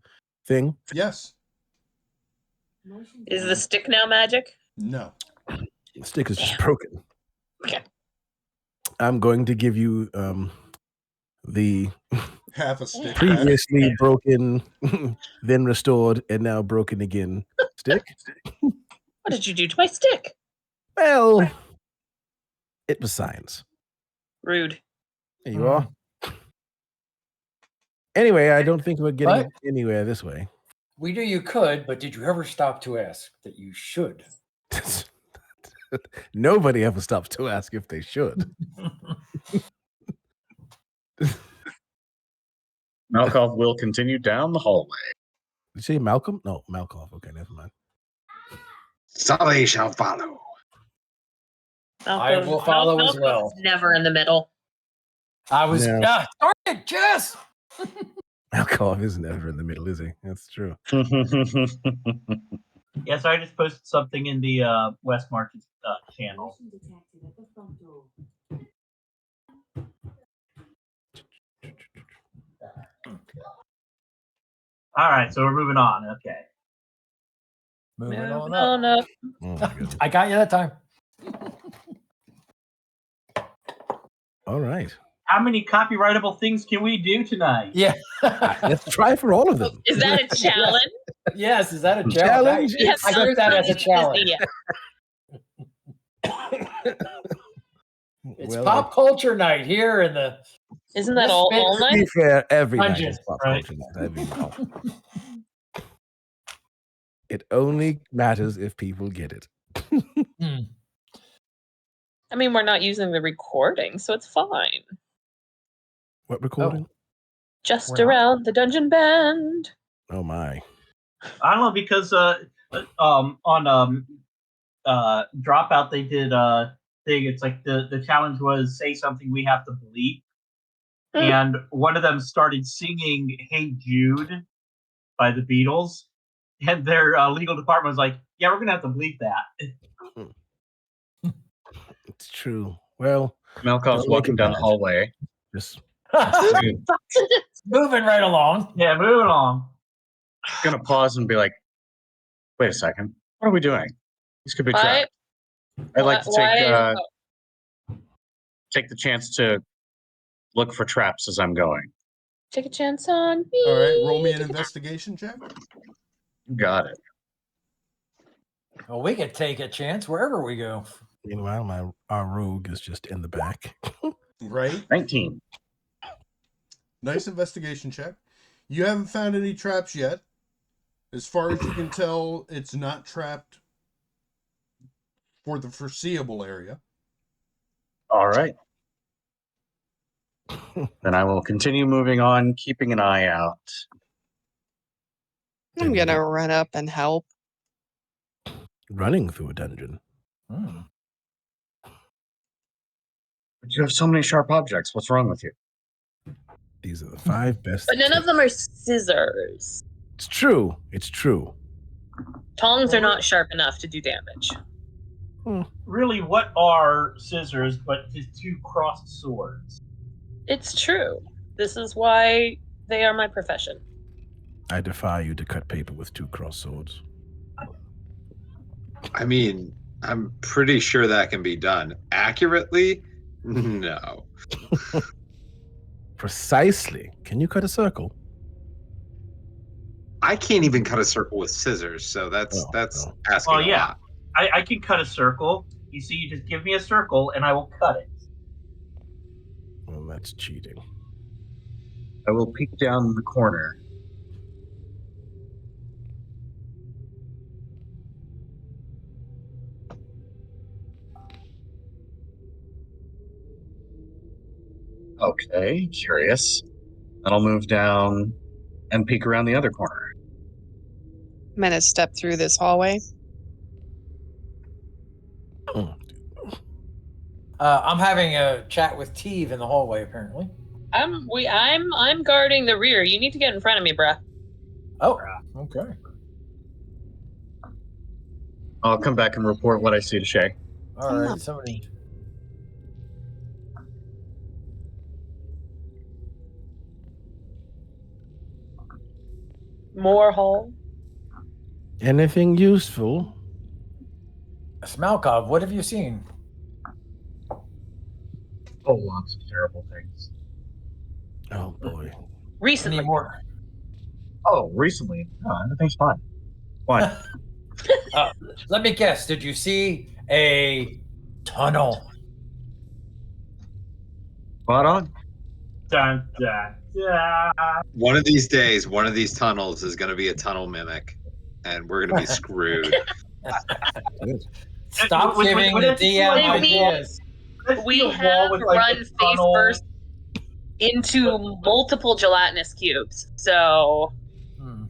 thing? Yes. Is the stick now magic? No. The stick is just broken. Okay. I'm going to give you the Half a stick. back. previously broken, then restored, and now broken again stick. What did you do to my stick? Well, it was science. Rude. There you are. Anyway, I don't think we're getting anywhere this way. We knew you could, but did you ever stop to ask that you should? Nobody ever stops to ask if they should. Malkov will continue down the hallway. Did you say Malcolm? No, Malkov. Okay, never mind. Sully shall follow. I will follow as well. Malcolm's never in the middle. I was No. darn it, Jess. Malkov is never in the middle, is he? That's true. Yes, I just posted something in the West Market channel. All right, so we're moving on. Okay. Moving on on up. up. Oh my goodness. I got you that time. All right. How many copyrightable things can we do tonight? Yeah. Let's try for all of them. Is that a challenge? Yes, is that a Challenge challenge? We have I hear that as a not challenge. yet. It's Well, pop culture night here in the Isn't that all Misfits- To be night? fair, every night Dungeon, is pop right? culture night. I mean, no. It only matters if people get it. Hmm. I mean, we're not using the recording, so it's fine. What recording? Just We're not? around the dungeon bend. Oh my. I don't know because on Dropout they did thing. It's like the challenge was say something we have to bleep, and one of them started singing "Hey Jude" by the Beatles, and their legal department was like, "Yeah, we're gonna have to bleep that." It's true. Well, Malkov's don't make walking it down the bad. hallway. Just Moving right along. Yeah, moving along. Gonna pause and be like, wait a second. What are we doing? This could be Why? trapped. I'd like to Why? take the chance to look for traps as I'm going. Take a chance on me. All right, roll me an investigation check. Got it. Well, we could take a chance wherever we go. meanwhile, our rogue is just in the back. Right? 19. Nice investigation check. You haven't found any traps yet. As far as you can tell, it's not trapped for the foreseeable area. All right. Then I will continue moving on, keeping an eye out. I'm gonna run up and help. Running through a dungeon. Hmm. But you have so many sharp objects. What's wrong with you? These are the 5 best. But none of them are scissors. It's true. It's true. Tongs are not sharp enough to do damage. Really, what are scissors but just two crossed swords? It's true. This is why they are my profession. I defy you to cut paper with 2 cross swords. I mean, I'm pretty sure that can be done accurately. No. Precisely. Can you cut a circle? I can't even cut a circle with scissors, so that's Oh, that's no. asking Well, a yeah. lot. I can cut a circle. You see, you just give me a circle and I will cut it. Well, that's cheating. I will peek down the corner. Okay, curious. Then I'll move down and peek around the other corner. I'm gonna step through this hallway. I'm having a chat with Teve in the hallway, apparently. I'm guarding the rear. You need to get in front of me, bruh. Oh, okay. I'll come back and report what I see to Shay. All Come right, on. somebody. More hall. Anything useful? Smalkov, what have you seen? Oh, lots of terrible things. Oh boy. Recently. Any more? Oh, recently? No, everything's fine. Fine. Let me guess. Did you see a tunnel? Spot on. Dun, dun, dun. One of these days, one of these tunnels is going to be a tunnel mimic, and we're going to be screwed. Good. Stop Would- giving would the it be DM like- ideas. Let's We do a wall have with, like, a run face tunnel. first into multiple gelatinous cubes. So Hmm.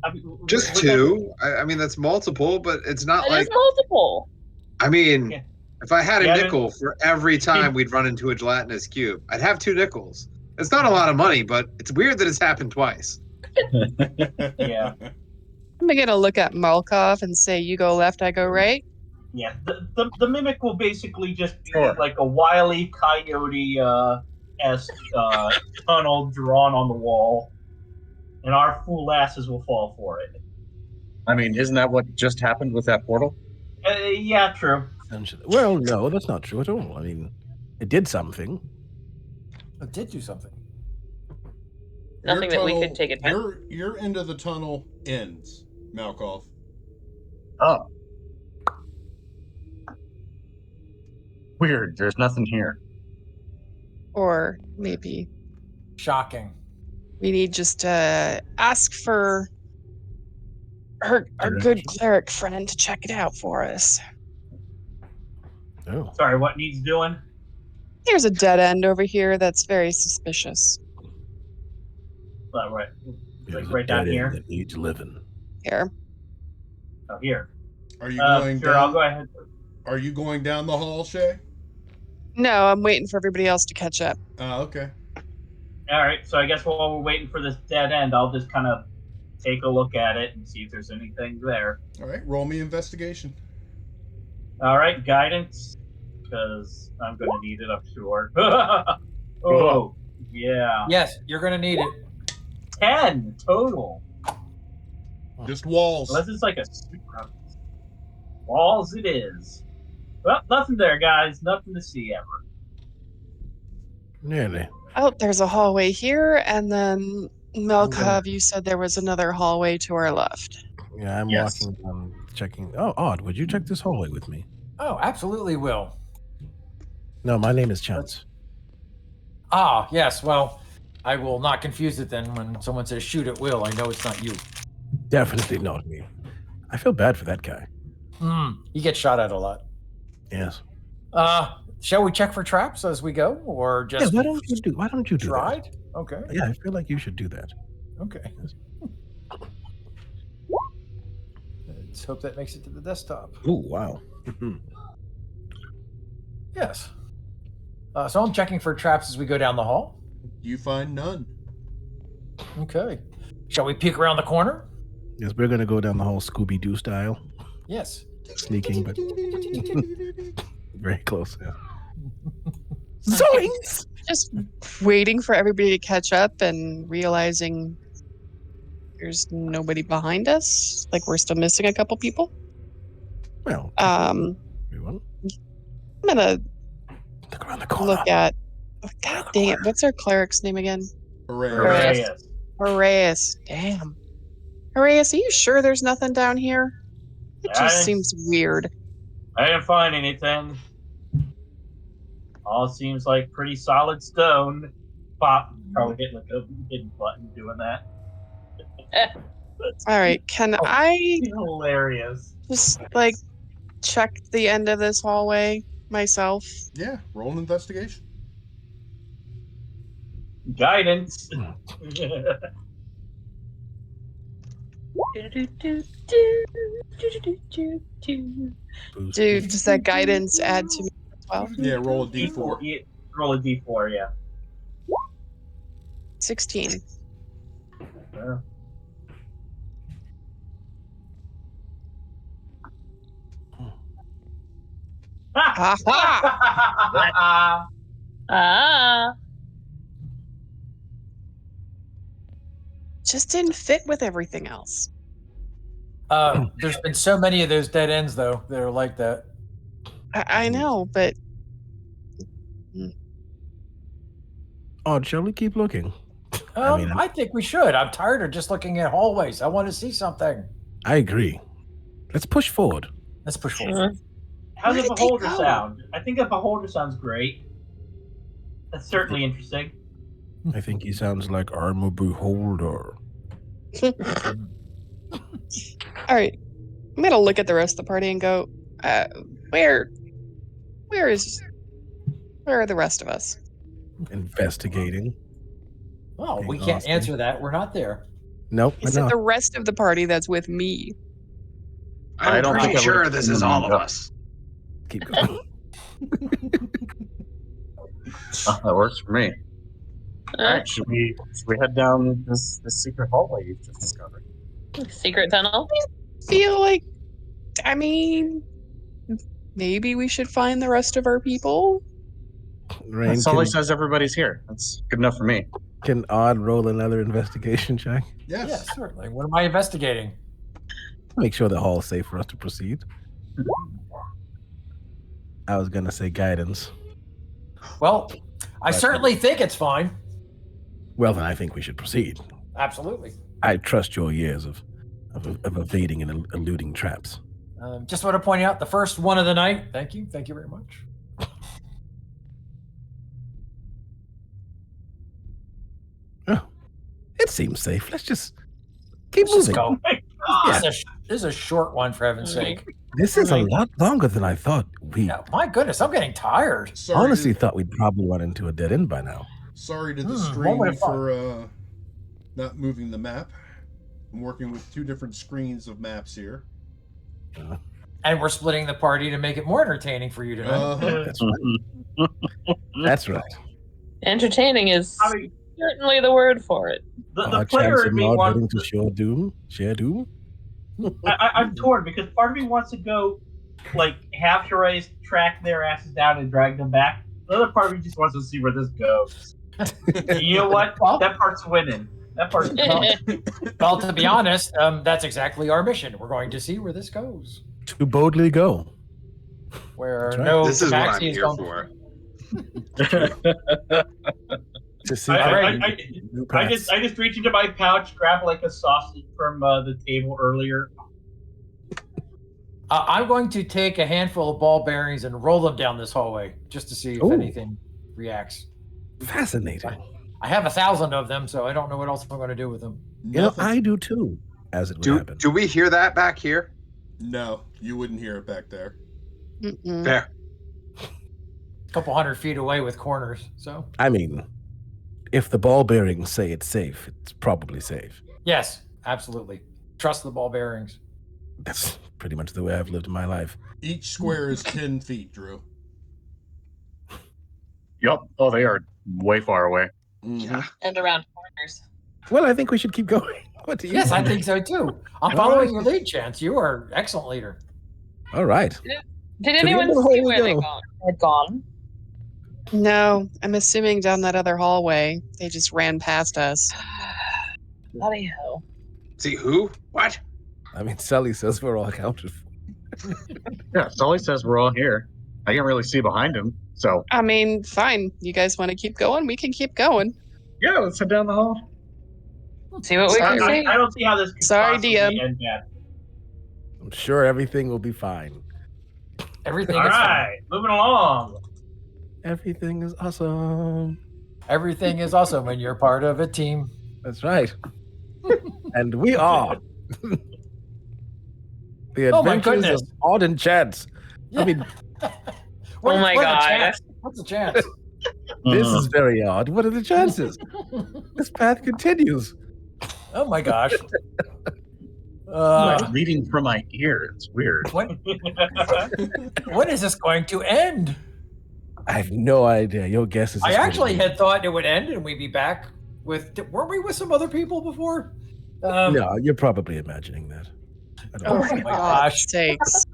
I mean, Just with two. I mean, that's multiple, but it's not it like. is multiple. I mean, Yeah. if I had a Yeah, nickel for every time we'd run into a gelatinous cube, I'd have 2 nickels. It's not a lot of money, but it's weird that it's happened twice. Yeah. I'm gonna look at Malkov and say, "You go left, I go right." Yeah, the mimic will basically just be Sure. like a wily coyote esque tunnel drawn on the wall, and our fool asses will fall for it. I mean, isn't that what just happened with that portal? Yeah, true. Essentially. Well, no, that's not true at all. I mean, it did something. It did do something. Nothing that we could take advantage. Your end of the tunnel ends, Malkov. Oh. Weird. There's nothing here. Or maybe Shocking. we need just to ask for our good Direction. cleric friend to check it out for us. Oh, Sorry, what needs doing? There's a dead end over here that's very suspicious. Right, there's like a right down dead end here. that needs living. Here. Oh, here. Are you going Sure, down? I'll go ahead. Are you going down the hall, Shay? No, I'm waiting for everybody else to catch up. Okay. All right, so I guess while we're waiting for this dead end, I'll just kind of take a look at it and see if there's anything there. All right. Roll me investigation. All right, guidance, because I'm going to need it, I'm sure. Oh, yeah. Yes, you're going to need it. 10 total. Just walls. Unless it's like a super walls it is. Well, nothing there, guys. Nothing to see ever. Nearly. Oh, there's a hallway here, and then Melkov, you said there was another hallway to our left. Yeah, I'm Yes. walking. I'm checking. Oh, Odd, would you check this hallway with me? Oh, absolutely will. No, my name is Chance. Ah, yes. Well, I will not confuse it then when someone says shoot at will. I know it's not you. Definitely not me. I feel bad for that guy. He gets shot at a lot. Yes. Shall we check for traps as we go, or Yeah, just why don't you do tried? Okay. that? Yeah, I feel like you should do that. Okay. Let's hope that makes it to the desktop. Oh, wow. Yes. So I'm checking for traps as we go down the hall. You find none. Okay. Shall we peek around the corner? Yes, we're gonna go down the whole Scooby-Doo style. Yes. Sneaking, but very close. Yeah. Zoinks! Just waiting for everybody to catch up and realizing there's nobody behind us. Like we're still missing a couple people. Well, I'm everyone, gonna look around the corner. look at. Oh, God dang it! What's our cleric's name again? Hooray. Hooray. Yes. Horaeus. Damn. Horaeus, are you sure there's nothing down here? It just seems weird. I didn't find anything. All seems like pretty solid stone. Pop. Probably hitting like a hidden button doing that. All right, can I Hilarious. just like check the end of this hallway myself? Yeah. Roll an investigation. Guidance. Does that guidance add to me as well? Yeah. Roll a d4. Yeah, roll a d4, yeah. 16. Yeah. Aha! Ah. Just didn't fit with everything else. There's been so many of those dead ends though that are like that. I know, but Odd, shall we keep looking? I think we should. I'm tired of just looking at hallways. I want to see something. I agree. Let's push forward. Let's push forward. How's Where a did they beholder go? sound? I think a beholder sounds great. That's certainly interesting. I think he sounds like I'm a beholder. all right. I'm gonna look at the rest of the party and go, where are the rest of us? Investigating. Oh, we Being can't awesome. answer that. We're not there. Nope. Is no. it the rest of the party that's with me? I'm I don't pretty think I sure would've this seen is them all of go. us. Keep going. That works for me. All right, should we head down this secret hallway you've just discovered? Secret tunnel. Feel like, I mean, maybe we should find the rest of our people. Rain, Sully says everybody's here. That's good enough for me. can Odd roll another investigation check? Yes. Yeah, certainly. What am I investigating? Make sure the hall is safe for us to proceed. I was gonna say guidance. Well, I certainly think it's fine. Well, then I think we should proceed. Absolutely. I trust your years of evading and eluding traps. Just want to point out the first one of the night. Thank you. Thank you very much. seems safe. Let's just keep Let's just moving. go. Yeah. This is a short one, for heaven's sake. This is a lot longer than I thought. We Yeah, my goodness, I'm getting tired. honestly thought we'd probably run into a dead end by now. Sorry to the one stream would have thought. for not moving the map. I'm working with 2 different screens of maps here. And we're splitting the party to make it more entertaining for you tonight. That's right. That's right. Entertaining is I mean, certainly the word for it. the player in me heading wants. to share doom. I'm torn because part of me wants to go like half Shirai's, track their asses down and drag them back. The other part of me just wants to see where this goes. You know what? That part's winning. That part's Well, to be honest, that's exactly our mission. We're going to see where this goes. To boldly go. Where That's right. no This is what I'm tabaxi is here going. for. To see I just reach into my pouch, grab like a sausage from the table earlier. I'm going to take a handful of ball bearings and roll them down this hallway just to see if Ooh. anything reacts. Fascinating. I have 1,000 of them, so I don't know what else I'm going to do with them. You know, I do too, as it would happen. Do we hear that back here? No, you wouldn't hear it back there. Mm-mm. Fair. A couple 100 feet away with corners, so. I mean, if the ball bearings say it's safe, it's probably safe. Yes, absolutely. Trust the ball bearings. That's pretty much the way I've lived my life. Each square is 10 feet, Drew. Yup. Oh, they are way far away. Yeah. And around corners. Well, I think we should keep going. What do you Yes, I think? think so too. I'm following your lead, Chance. You are an excellent leader. All right. Did the anyone end of the see hole we where they go. had gone? No, I'm assuming down that other hallway. They just ran past us. Bloody hell. See who? What? I mean, Sully says we're all accounted for. Yeah, Sully says we're all here. I can't really see behind him, so I mean, fine. You guys want to keep going? We can keep going. yeah, let's head down the hall. See what we can see. I don't see how this could Sorry, possibly DM. end bad. I'm sure everything will be fine. Everything All is fine. right, moving along. Everything is awesome. Everything is awesome when you're part of a team. That's right. And we are. The Oh my adventures goodness. of Odd and Chance. I mean, Oh my What's a God. chance? What's a chance? this is very odd. What are the chances? This path continues. Oh my gosh. It's leading from my ear. It's weird. When is this going to end? I have no idea. Your guess is. I as good as actually mine. had thought it would end and we'd be back with. Weren't we with some other people before? No, you're probably imagining that. I don't Oh know. my God's gosh. sakes.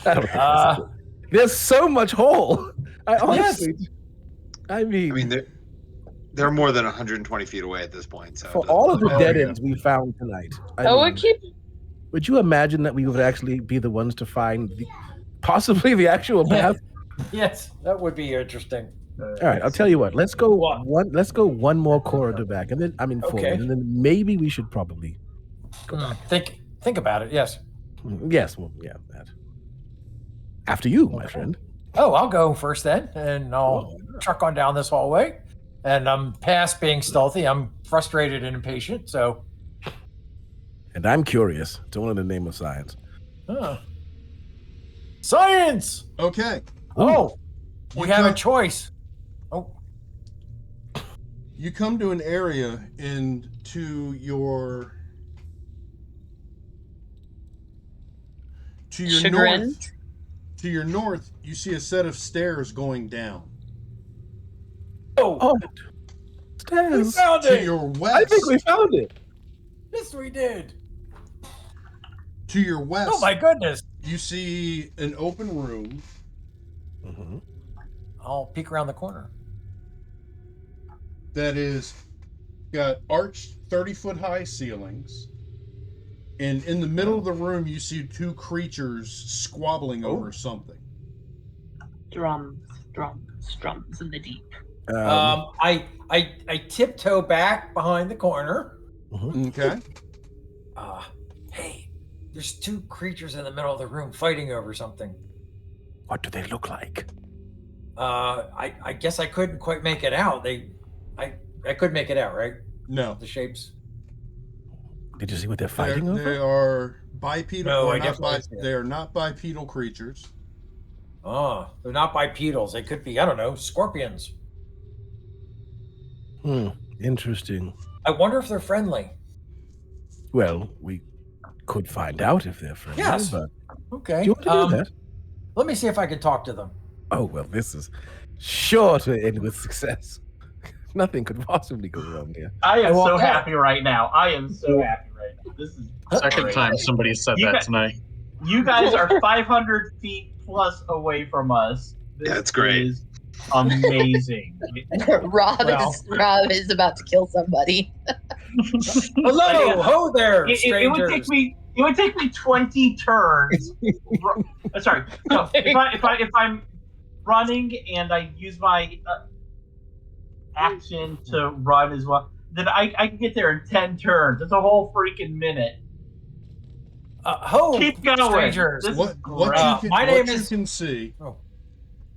I don't know. There's so much hole. I honestly. I mean, they're more than 120 feet away at this point. So for all of the Oh, dead yeah. ends we found tonight. I Oh, mean, we keep. would you imagine that we would actually be the ones to find possibly the actual path? Yes, that would be interesting. All right, I'll tell you what. Let's go What? Let's go one more corridor back, and then forward, Okay. and then maybe we should probably go back. Think about it. Yes. Yes, well, yeah, that. After you, my friend. Oh, I'll go first then, and I'll truck on down this hallway. And I'm past being stealthy. I'm frustrated and impatient. So, And I'm curious. Don't know the name of science. science. Okay. Oh, we You have a come- choice. Oh, You come to an area and to your Chagrin. north. To your north, you see a set of stairs going down. Oh, we stairs. found To it. your west, I think we found it. Yes, we did. to your west, Oh my goodness. you see an open room Mm-hmm. I'll peek around the corner. that is got arched 30-foot high ceilings. And in the middle of the room, you see 2 creatures squabbling over something. Drums, drums, drums in the deep. I tiptoe back behind the corner. Okay. Hey, there's 2 creatures in the middle of the room fighting over something. What do they look like? I guess I couldn't quite make it out. I could make it out, right? No. The shapes. Did you see what they're fighting over? They are bipedal. No, or I not definitely didn't see it. They are not bipedal creatures. Oh, they're not bipedals. They could be, I don't know, scorpions. Interesting. I wonder if they're friendly. Well, we could find out if they're friendly. Yes. But Okay. do you want to do that? Let me see if I can talk to them. Oh, well, this is sure to end with success. Nothing could possibly go wrong here. I am walk so out. happy right now. I am so happy right now. This is Second great. time somebody said You that got- tonight. You guys are 500 feet plus away from us. This That's great. is amazing. Rob is about to kill somebody. Hello, ho there, It strangers. would take me 20 turns. Sorry. No, if I'm running and I use my action to run as well, then I can get there in 10 turns. It's a whole freaking minute. Ho, Keep going. strangers. This is What great. you can see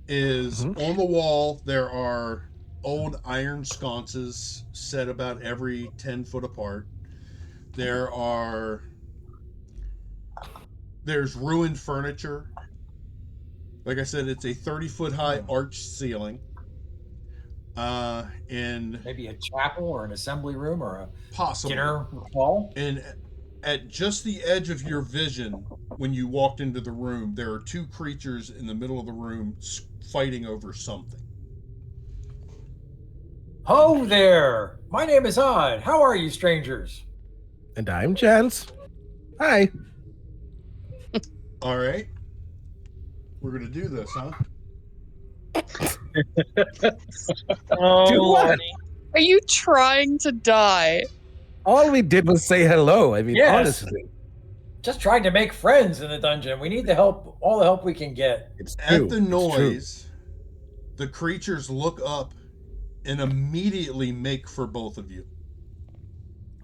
is on the wall there are old iron sconces set about every 10 foot apart. There's ruined furniture. Like I said, it's a 30-foot high arched ceiling. And Maybe a chapel or an assembly room or a possibly dinner hall. And at just the edge of your vision, when you walked into the room, there are two creatures in the middle of the room fighting over something. Ho there. My name is Odd. How are you, strangers? And I'm Chance. Hi. All right. We're going to do this, huh? Do what? Are you trying to die? All we did was say hello. I mean, Yes. honestly. Just trying to make friends in the dungeon. We need the help, all the help we can get. It's true. At the noise, the creatures look up and immediately make for both of you.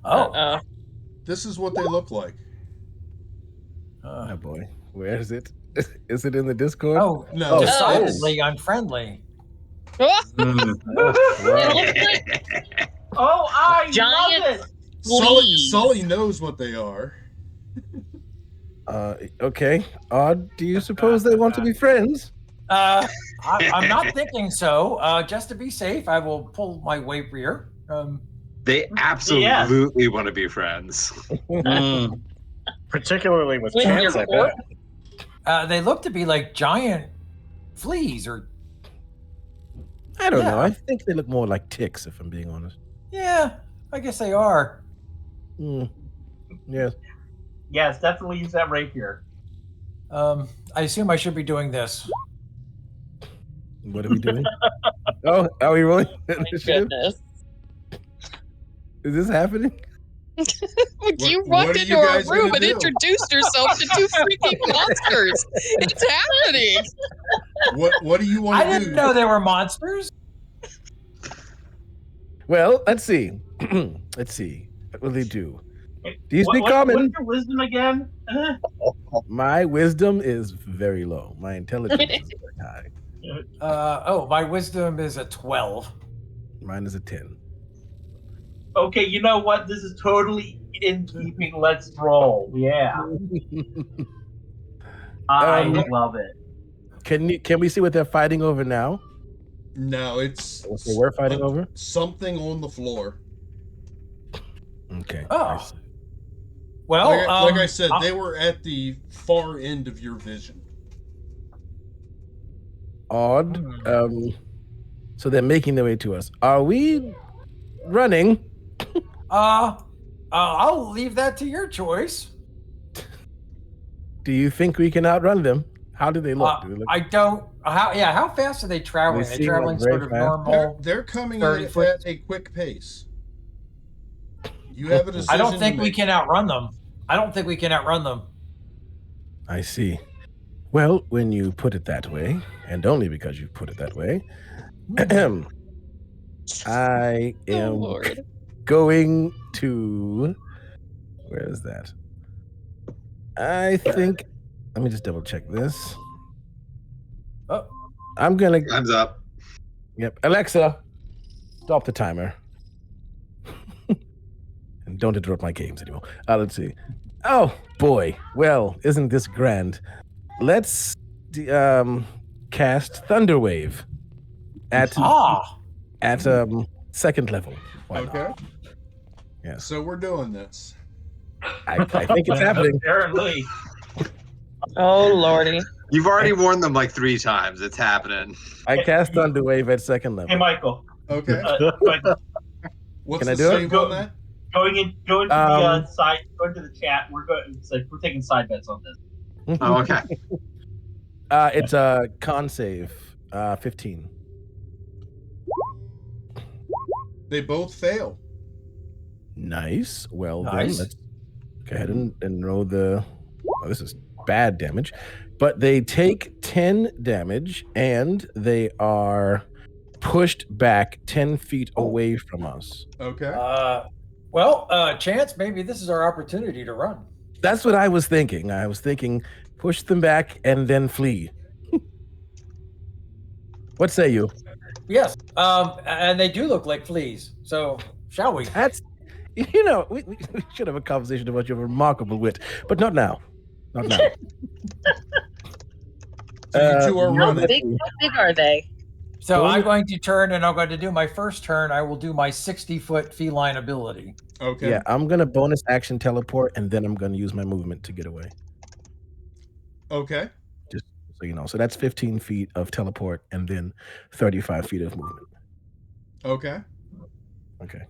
Oh. This is what they look like. Oh boy. Where is it? Is it in the Discord? Oh, No. decidedly unfriendly. Mm. Oh, I Giant love it. Sully knows what they are. Okay. Odd, do you suppose they want to be friends? I'm not thinking so. Just to be safe, I will pull my rapier. They absolutely want to be friends. Particularly with With Chance, your I bet. They look to be like giant fleas, or I don't know. I think they look more like ticks, if I'm being honest. yeah, I guess they are. Yes. Yes, definitely use that rapier. I assume I should be doing this. What are we doing? Oh, are we rolling? My goodness. Is this happening? You what walked are into you our guys room gonna and do? introduced yourself to two freaking monsters. It's happening. What do you want I to do? didn't know they were monsters. Well, let's see. Let's see. What will they do? Do you speak What's common? your wisdom again? My wisdom is very low. My intelligence is very high. My wisdom is a 12. Mine is a 10. Okay, you know what? This is totally in keeping. Let's roll. Yeah. I love it. Can we see what they're fighting over now? No, it's What they were fighting over? something on the floor. Okay. Oh. Well, Like I said, they were at the far end of your vision. Odd. So they're making their way to us. Are we running? I'll leave that to your choice. Do you think we can outrun them? How do they look? Do they look I don't. How fast are they traveling? They Are they seem traveling like very sort of fast. normal? They're coming 30 in foot. at a quick pace. You have a decision. I don't think to we make. can outrun them. I don't think we can outrun them. I see. Well, when you put it that way, and only because you put it that way, I Oh, am Lord. going to. Where is that? I think. Let me just double check this. Oh, I'm gonna. Time's up. Yep. Alexa, stop the timer. And don't interrupt my games anymore. Let's see. Oh boy. Well, isn't this grand? Let's cast Thunderwave at second level. Why not? Okay. Yeah. So we're doing this. I think it's happening. Apparently. Oh lordy. You've already warned them like 3 times. It's happening. I cast Thunderwave at second level. Hey, Michael. Okay. Michael, What's Can the I do it? save on that? going to the side. Going to the chat. We're going. It's like we're taking side bets on this. Oh, okay. It's a con save, 15. They both fail. Nice. Well, Nice. then let's go ahead and roll the. Oh, this is bad damage, but they take 10 damage and they are pushed back 10 feet away from us. Okay. Chance, maybe this is our opportunity to run. That's what I was thinking. I was thinking push them back and then flee. What say you? Yes. And they do look like fleas. So, shall we? That's, you know, we should have a conversation about your remarkable wit, but not now. Not now. So you two are How running. big are they? So I'm going to turn, and I'm going to do my first turn. I will do my 60-foot feline ability. Okay. Yeah, I'm going to bonus action teleport, and then I'm going to use my movement to get away. Okay. Just so you know. So that's 15 feet of teleport, and then 35 feet of movement. Okay. Okay.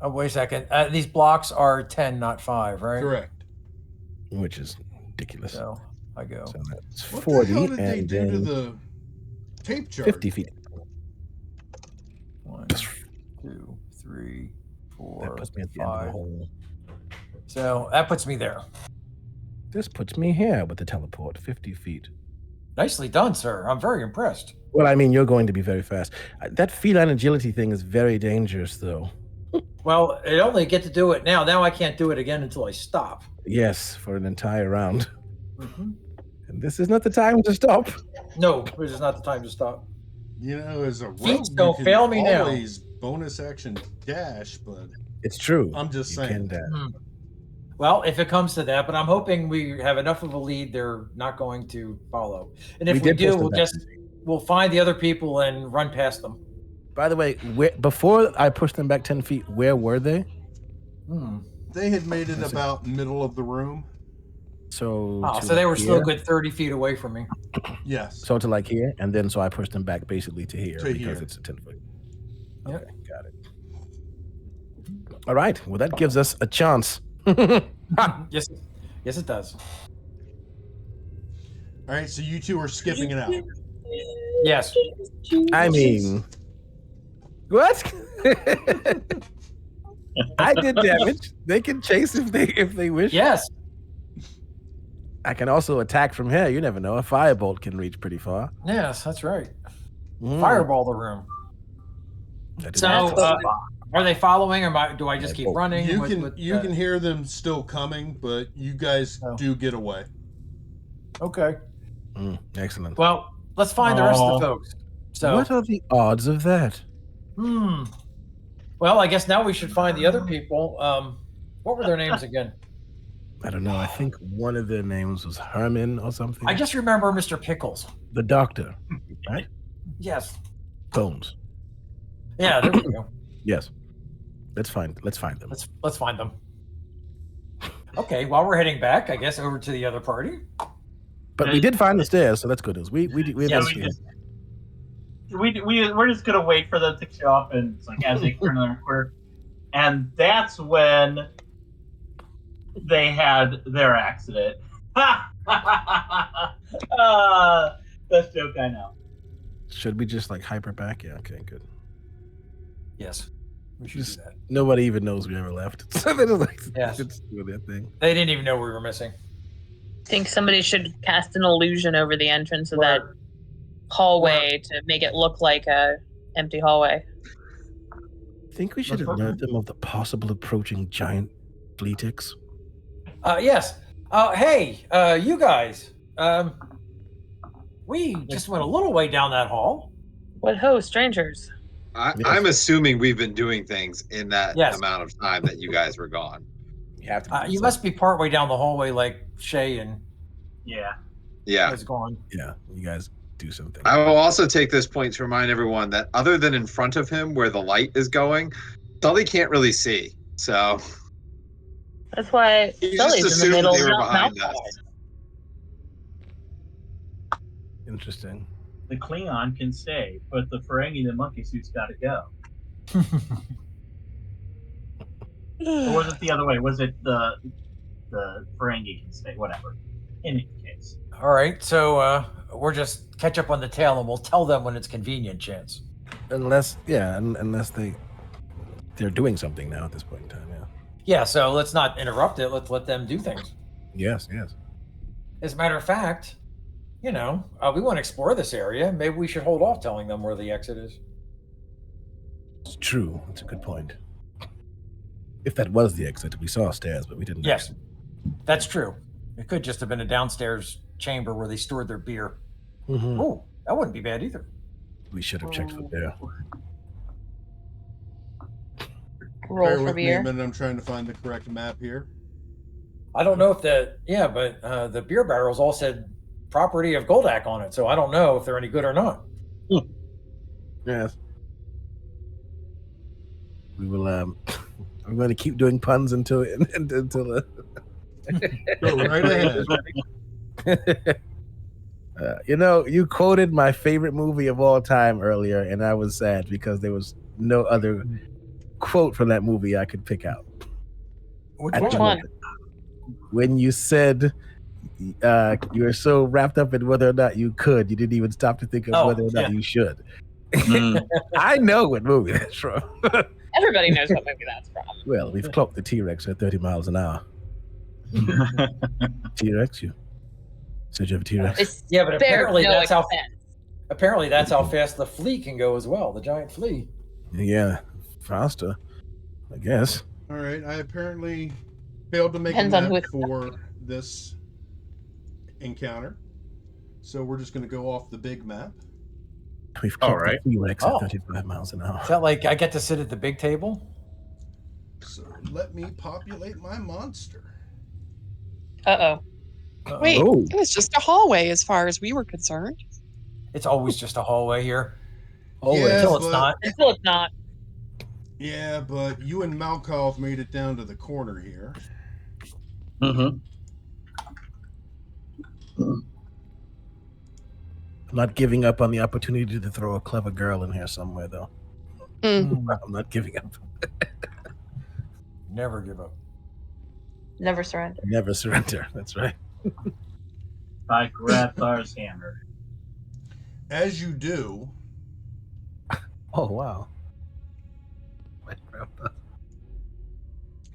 Oh, wait a second. These blocks are 10, not 5, right? Correct. Which is ridiculous. So I go. So that's What 40, the hell did they and do to then the tape chart? 50 feet. 1, 2, 3, 4, That puts me at the end of the 5. hole. So that puts me there. This puts me here with the teleport, 50 feet. Nicely done, sir. I'm very impressed. Well, I mean, you're going to be very fast. That feline agility thing is very dangerous, though. Well, I only get to do it now. Now I can't do it again until I stop. Yes, for an entire round. Mm-hmm. And this is not the time to stop. No, this is not the time to stop. You know, as a Feet rogue, you don't can fail me now. always bonus action dash, but It's true. I'm just You saying. can dash. Well, if it comes to that, but I'm hoping we have enough of a lead they're not going to follow. And if we did push do, them we'll back. we'll find the other people and run past them. By the way, before I pushed them back 10 feet, where were they? They had made it about middle of the room. So, Oh, to so they were still a here. good 30 feet away from me. Yes. So to like here, and then so I pushed them back basically to here To because here. it's a 10 foot. Yep. Okay, got it. All right. Well, that gives us a chance. Yes, it does. All right, so you two are skipping it out. Yes. I mean, what? I did damage. They can chase if they wish. Yes. I can also attack from here. You never know. A firebolt can reach pretty far. Yes, that's right. Mm. Fireball the room. I did So, not- are they following, or do I just keep running? You with, can hear them still coming, but you guys do get away. Okay. Excellent. Well, let's find the rest of the folks. So, What are the odds of that? Well, I guess now we should find the other people. What were their names again? I don't know. I think one of their names was Herman or something. I just remember Mr. Pickles. The doctor, right? Yes. Bones. Yeah, there we go. Yes. Let's find them. Let's find them. Okay, while we're heading back, I guess over to the other party. But we did find the stairs, so that's good news. We Yes, we're just gonna wait for them to show up, and it's like as they turn their corner, and that's when they had their accident. Best joke I know. Should we just like hyper back? Yeah. Okay. Good. Yes, we should do that. Nobody even knows we ever left, so they're just like, Yes. just do their thing. They didn't even know we were missing. Think somebody should cast an illusion over the entrance of that hallway to make it look like a empty hallway. I think we should alert them of the possible approaching giant flea ticks. Yes. Hey, you guys. We just went a little way down that hall. What ho, strangers? I'm assuming we've been doing things in that Yes. amount of time that you guys were gone. You have to. You must be partway down the hallway, like Shay and Yeah. has gone. Yeah, you guys do something. I will also take this point to remind everyone that other than in front of him where the light is going, Sully can't really see. So That's why he just Sully's in the assumed middle, they were not behind Malfoy. us. Interesting. The Klingon can stay, but the Ferengi, the monkey suit's got to go. Or was it the other way? Was it the Ferengi can stay? Whatever. In any case. All right, so we're just catch up on the tail, and we'll tell them when it's convenient. Chance. Unless they're doing something now at this point in time. Yeah. Yeah. So let's not interrupt it. Let's let them do things. Yes. As a matter of fact, we want to explore this area. Maybe we should hold off telling them where the exit is. It's true. That's a good point. If that was the exit, we saw stairs, but we didn't. Yes, that's true. It could just have been a downstairs chamber where they stored their beer. Mm-hmm. Oh, that wouldn't be bad either. We should have checked for beer. Roll Bear for with me a beer. minute. I'm trying to find the correct map here. I don't know if but the beer barrels all said property of Goldak on it, so I don't know if they're any good or not. Yes. We will. I'm going to keep doing puns until Go right ahead. You quoted my favorite movie of all time earlier, and I was sad because there was no other quote from that movie I could pick out. Which one? When you said you were so wrapped up in whether or not you could, you didn't even stop to think of whether or not you should. I know what movie that's from. Everybody knows what movie that's from. Well, we've clocked the T-Rex at 30 miles an hour. T-Rex, you said you have a T-Rex? Yeah, but apparently no that's how expense. fast the flea can go as well. The giant flea. Yeah, faster, I guess. All right. I apparently failed to make Depends a on who map it's for this encounter. So we're just going to go off the big map. We've clocked the T-Rex at 35 miles an hour. Is that like I get to sit at the big table? So let me populate my monster. Wait, Oh. it was just a hallway as far as we were concerned. It's always just a hallway here. Yeah, Until it's but- not. Until it's not. Yeah, but you and Malkov made it down to the corner here. Mm-hmm. I'm not giving up on the opportunity to throw a clever girl in here somewhere, though. I'm not giving up. Never give up. Never surrender. Never surrender. That's right. I grab Thar's hammer. As you do, Oh, wow.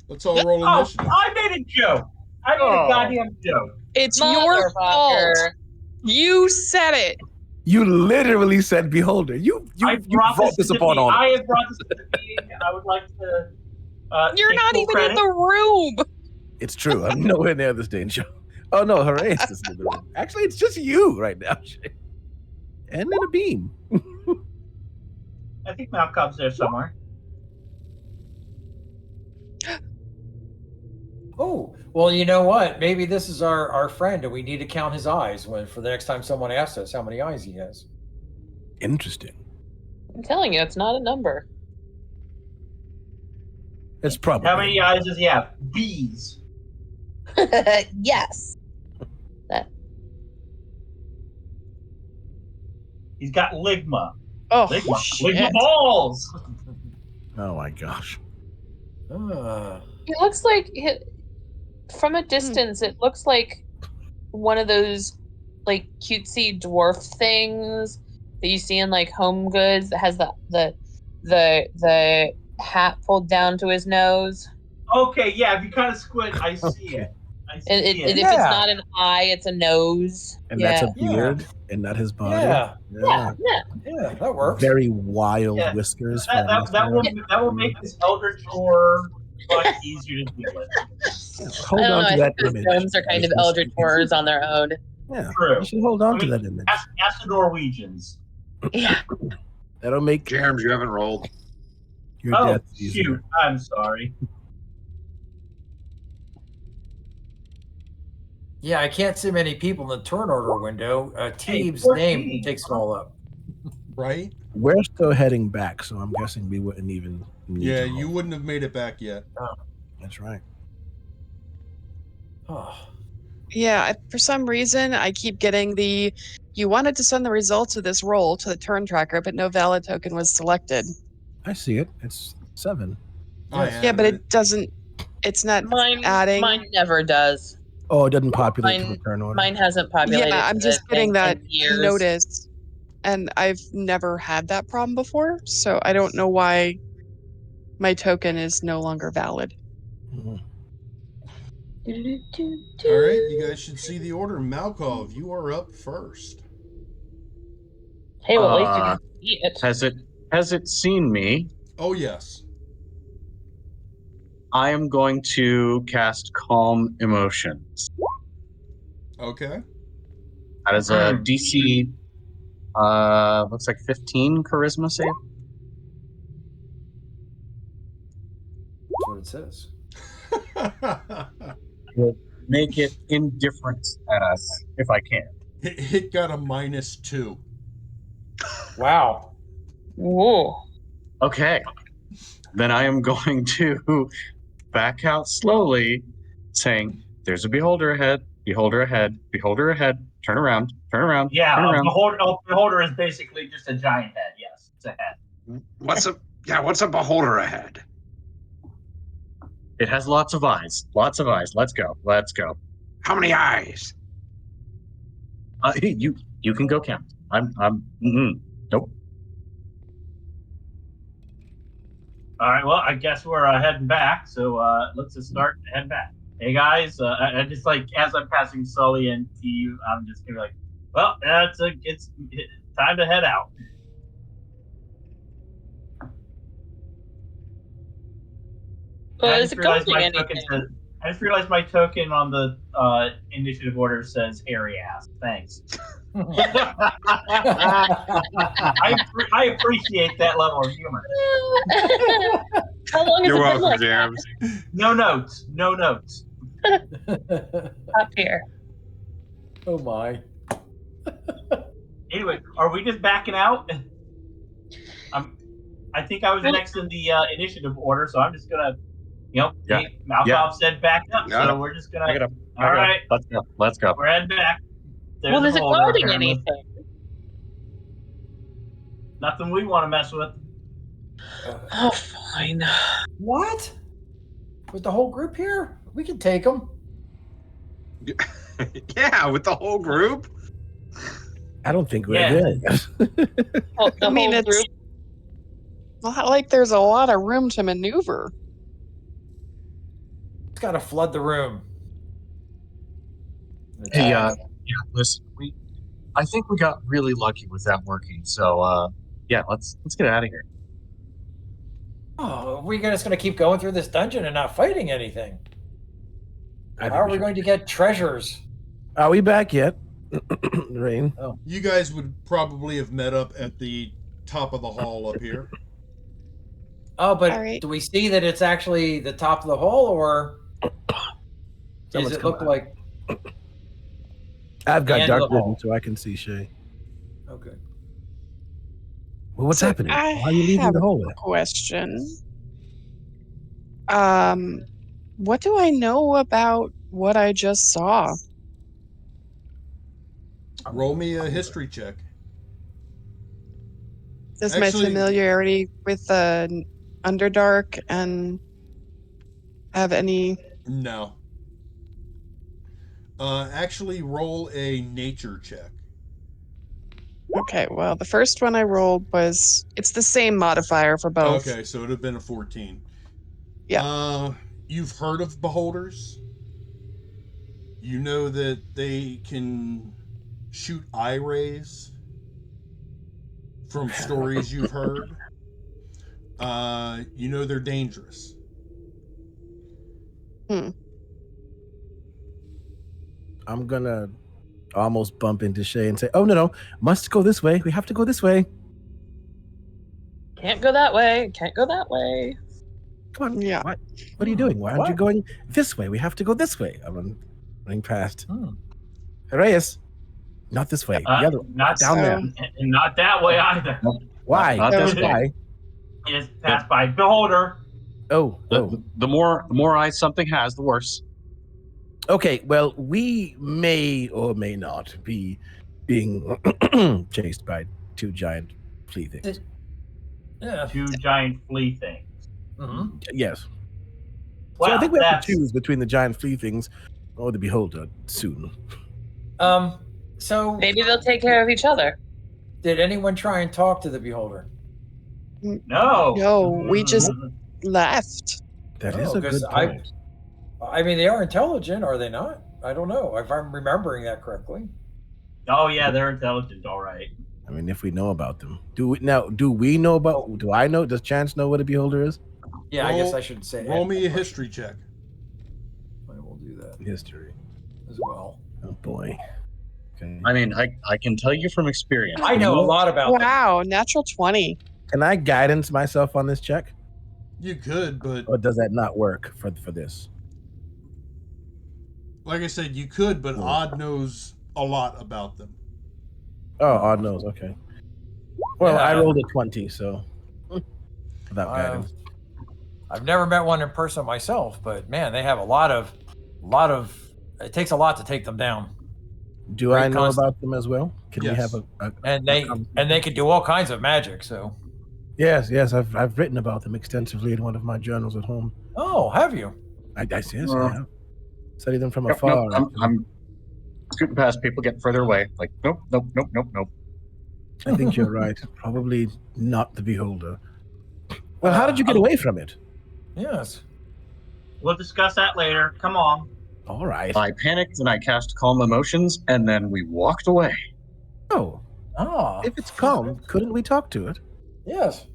let's all roll Oh, initiative. I made a joke. I made a goddamn joke. It's your fault. Motherfucker. You said it. You literally said beholder. You brought this upon all. I have brought this to the meeting. I would like to. You're take not full even credit. in the room. It's true. I'm nowhere near this danger. Oh no, Horace is in the room. Actually, it's just you right now. And in a beam. I think Malcolm's there somewhere. Oh, well, you know what? Maybe this is our friend, and we need to count his eyes for the next time someone asks us how many eyes he has. Interesting. I'm telling you, it's not a number. It's probably. How many eyes does he have? Bees. Yes. He's got ligma. Oh, Ligma. shit. Ligma balls. Oh my gosh. He looks like, from a distance, it looks like one of those like cutesy dwarf things that you see in like Home Goods that has the hat pulled down to his nose. Okay, yeah. If you kind of squint, I see it. I see And it. if it's not an eye, it's a nose. And yeah. that's a beard and not his body. Yeah, that works. Very wild Yeah. whiskers. That will make this Eldritch Horror much easier to deal with. Hold I don't on know. to I that think those image. gnomes are kind of eldritch horrors on their own. Yeah, True. you should hold on I to mean, that image. Ask the Norwegians. Yeah. That'll make Jerms, you haven't rolled. your Oh, death easier. shoot. I'm sorry. Yeah, I can't see many people in the turn order window. Teeb's 14. name takes it all up. Right? We're still heading back, so I'm guessing we wouldn't even need Yeah, to roll. you wouldn't have made it back yet. That's right. Oh. Yeah, for some reason, I keep getting the. You wanted to send the results of this roll to the turn tracker, but no valid token was selected. I see it. It's 7. I Yes. Yeah, but added it doesn't. It's not Mine adding. never does. Oh, it doesn't populate to the Mine turn order. mine hasn't populated Yeah, I'm to just the getting thing that in years. notice, and I've never had that problem before, so I don't know why my token is no longer valid. Mhm. All right, you guys should see the order. Malkov, you are up first. Hey, well, at least you can see it. Has it seen me? Oh, yes. I am going to cast Calm Emotions. Okay. That is a DC, looks like 15 charisma save. That's what it says. Will make it indifferent at us if I can. It got a -2. Wow. Whoa. Okay. Then I am going to back out slowly, saying, "There's a beholder ahead, beholder ahead, beholder ahead. Turn around, turn around, Yeah, turn a around." beholder is basically just a giant head. Yes, it's a head. What's a beholder ahead? It has lots of eyes. Lots of eyes. Let's go. Let's go. How many eyes? You can go count. Nope. All right, well, I guess we're heading back, so let's just start heading back. Hey guys, I just like as I'm passing Sully and Steve, I'm just gonna be like, well, it's time to head out. Well, I is just it realized guarding my anything? token says. I just realized my token on the initiative order says hairy ass. Thanks. I appreciate that level of humor. How long has You're it been welcome, like Jerms. No notes. No notes. that up here? Oh my. Anyway, are we just backing out? I think I was next in the initiative order, so I'm just gonna, Yeah. Malkov said back up, Got so it. we're just gonna. Back it up. All right, Let's go. Let's go. we're heading back. There's Well, a is it beholder, guarding apparently. anything? Nothing we want to mess with. Oh, fine. What? With the whole group here? We can take them. Yeah, with the whole group. I don't think we're Yeah. there. Well, the I mean, whole it's group. not like there's a lot of room to maneuver. It's got to flood the room. Hey, listen, I think we got really lucky with that working. So, let's get out of here. Oh, we're just going to keep going through this dungeon and not fighting anything. I How are think we going to get treasures? Are we back yet? Rain. Oh. You guys would probably have met up at the top of the hall up here. Oh, but All right. do we see that it's actually the top of the hall, or does Someone's it look come like? I've the got end of dark the vision, hall? so I can see Shay. Okay. Well, what's So happening? I Why are you leaving have the a hallway? question. What do I know about what I just saw? Roll me a history check. Does my Actually- familiarity with the Underdark and have any? No. Actually, roll a nature check. Okay, well, the first one I rolled it's the same modifier for both. Okay, so it would have been a 14. Yeah. You've heard of beholders. You know that they can shoot eye rays from stories you've heard. You know they're dangerous. I'm gonna almost bump into Shay and say, "Oh no, must go this way. We have to go this way. Can't go that way. Can't go that way. Come on, Yeah. What are you doing? Why aren't you going this way? We have to go this way." I'm running past. Reyes, not this way. The other not down there. and not that way either. Why? Not this way. Why? Just pass by Beholder. The more eyes something has, the worse. Okay, well, we may or may not be being chased by two giant flea things. Yeah. Two giant flea things. Mm-hmm. Yes. Wow, So I think we have to choose between the giant flea things or the beholder soon. So maybe they'll take care of each other. Did anyone try and talk to the beholder? No. No, we just left. That is a good point. I mean, they are intelligent, are they not? I don't know if I'm remembering that correctly. Oh yeah, they're intelligent, all right. I mean, if we know about them, do we know about? Do I know? Does Chance know what a beholder is? Yeah, I guess I should say. Roll me a history check. I will do that. History as well. Oh boy. Okay. I mean, I can tell you from experience. I know a lot about them. Wow, natural 20. Can I guidance myself on this check? You could, but or does that not work for this? Like I said, you could, but Odd knows a lot about them. Oh, Odd knows. Okay. Well, I rolled a 20, so without guidance. I've never met one in person myself, but man, they have a lot of. It takes a lot to take them down. Do I know about them as well? Can we have and they can do all kinds of magic. So. Yes, I've written about them extensively in one of my journals at home. Oh, have you? I yes, I have. Study them from afar. I'm scooting past people, getting further away. Like, nope. I think you're right. Probably not the beholder. Well, how did you get away from it? Yes. We'll discuss that later. Come on. All right. I panicked and I cast Calm Emotions, and then we walked away. Oh. If it's calm, couldn't we talk to it? Yes.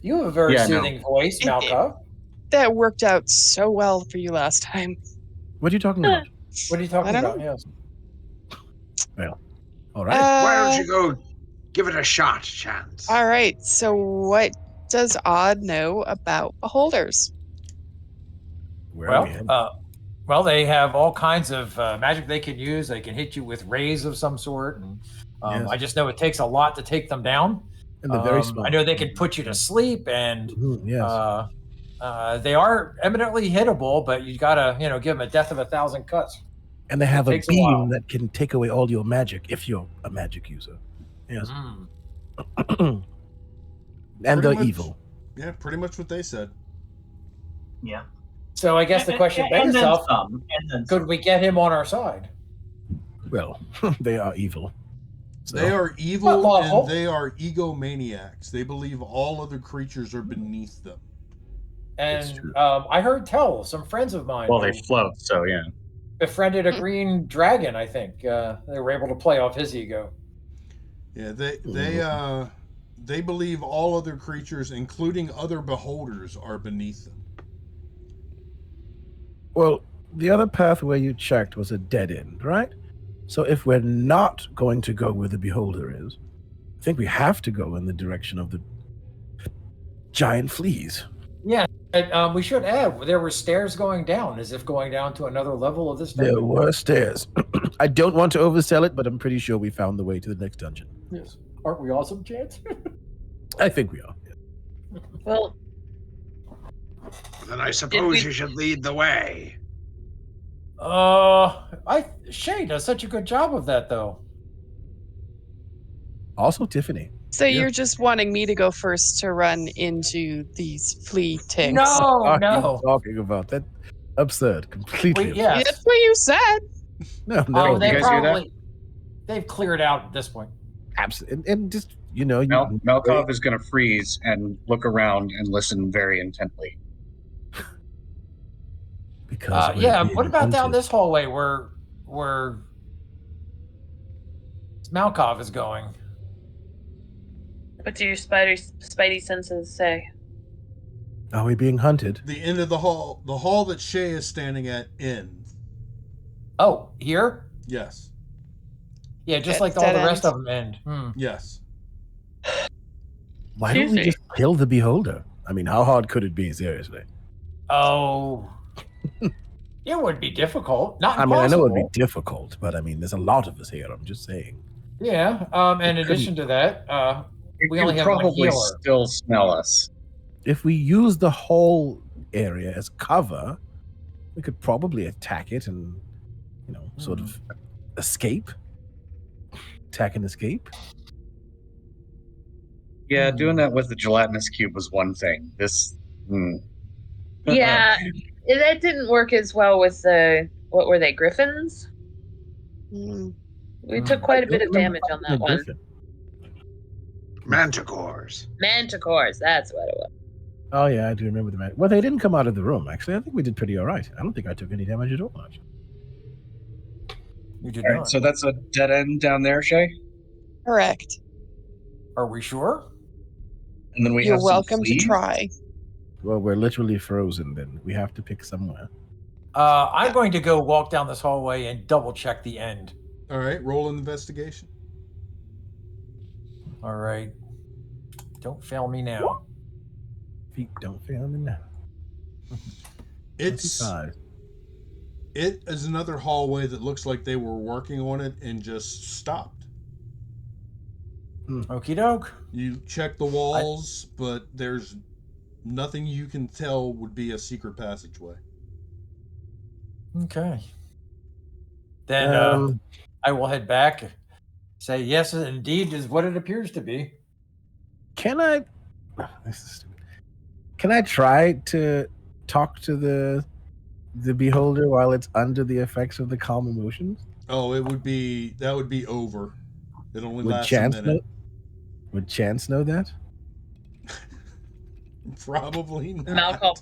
You have a very soothing voice, Malcolm. That worked out so well for you last time. What are you talking about? What are you talking about? Yes. Well, all right. Why don't you go give it a shot, Chance? All right. So what does Odd know about beholders? Well, they have all kinds of magic they can use. They can hit you with rays of some sort, and I just know it takes a lot to take them down. And they're very small. I know they can put you to sleep, and yes. They are eminently hittable, but you gotta, give them a death of 1,000 cuts. And they have a beam that can take away all your magic if you're a magic user. Yes. And they're evil. Yeah, pretty much what they said. Yeah. So I guess the question begs itself: could we get him on our side? Well, they are evil. So. They are evil and they are egomaniacs. They believe all other creatures are beneath them. And I heard tell some friends of mine. Well, they float, so yeah. Befriended a green dragon. I think they were able to play off his ego. Yeah, they believe all other creatures, including other beholders, are beneath them. Well, the other pathway you checked was a dead end, right? So if we're not going to go where the beholder is, I think we have to go in the direction of the giant fleas. Yeah, we should add there were stairs going down, as if going down to another level of this dungeon. There were stairs. I don't want to oversell it, but I'm pretty sure we found the way to the next dungeon. Yes. Aren't we awesome, Chance? I think we are. Yeah. Well, then I suppose you should lead the way. Shay does such a good job of that, though. Also, Tiffany. So you're just wanting me to go first to run into these flea ticks? No. Talking about that, absurd, completely. Yeah, that's what you said. No. They've cleared out at this point. Absolutely, and just Malkov is going to freeze and look around and listen very intently. Because what about down this hallway where Malkov is going? What do your spidey senses say? Are we being hunted? The end of the hall that Shay is standing at ends. Oh, here? Yes. Yeah, just Dead- like all dead the rest end. of them end. Yes. Why don't Excuse we me. just kill the beholder? I mean, how hard could it be, seriously? Oh. It would be difficult. Not I impossible. mean, I know it would be difficult, but I mean, there's a lot of us here. I'm just saying. Yeah. In addition to that, we You only can have one probably healer. still smell us. If we use the whole area as cover, we could probably attack it and, sort of escape. Attack and escape. Yeah, doing that with the gelatinous cube was one thing. This. Yeah, that didn't work as well with the, what were they, griffins? Hmm. We took quite a bit of damage on that one. Manticores. Manticores, that's what it was. Oh yeah, I do remember the man. Well, they didn't come out of the room. Actually, I think we did pretty all right. I don't think I took any damage at all. Actually. You did All right, not. so that's a dead end down there, Shay? Correct. Are we sure? And then we You're have some welcome to fleas? try. Well, we're literally frozen. Then we have to pick somewhere. I'm going to go walk down this hallway and double check the end. All right. Roll an investigation. All right. Don't fail me now. Feet don't fail me now. It's 25. It is another hallway that looks like they were working on it and just stopped. Okie doke. You check the walls, but there's nothing you can tell would be a secret passageway. Okay. Then I will head back. Say yes, indeed, is what it appears to be. Can I? This is stupid. Can I try to talk to the beholder while it's under the effects of the calm emotions? Oh, that would be over. It only Would lasts Chance a minute. Would Chance know that? Probably not. Malkoff.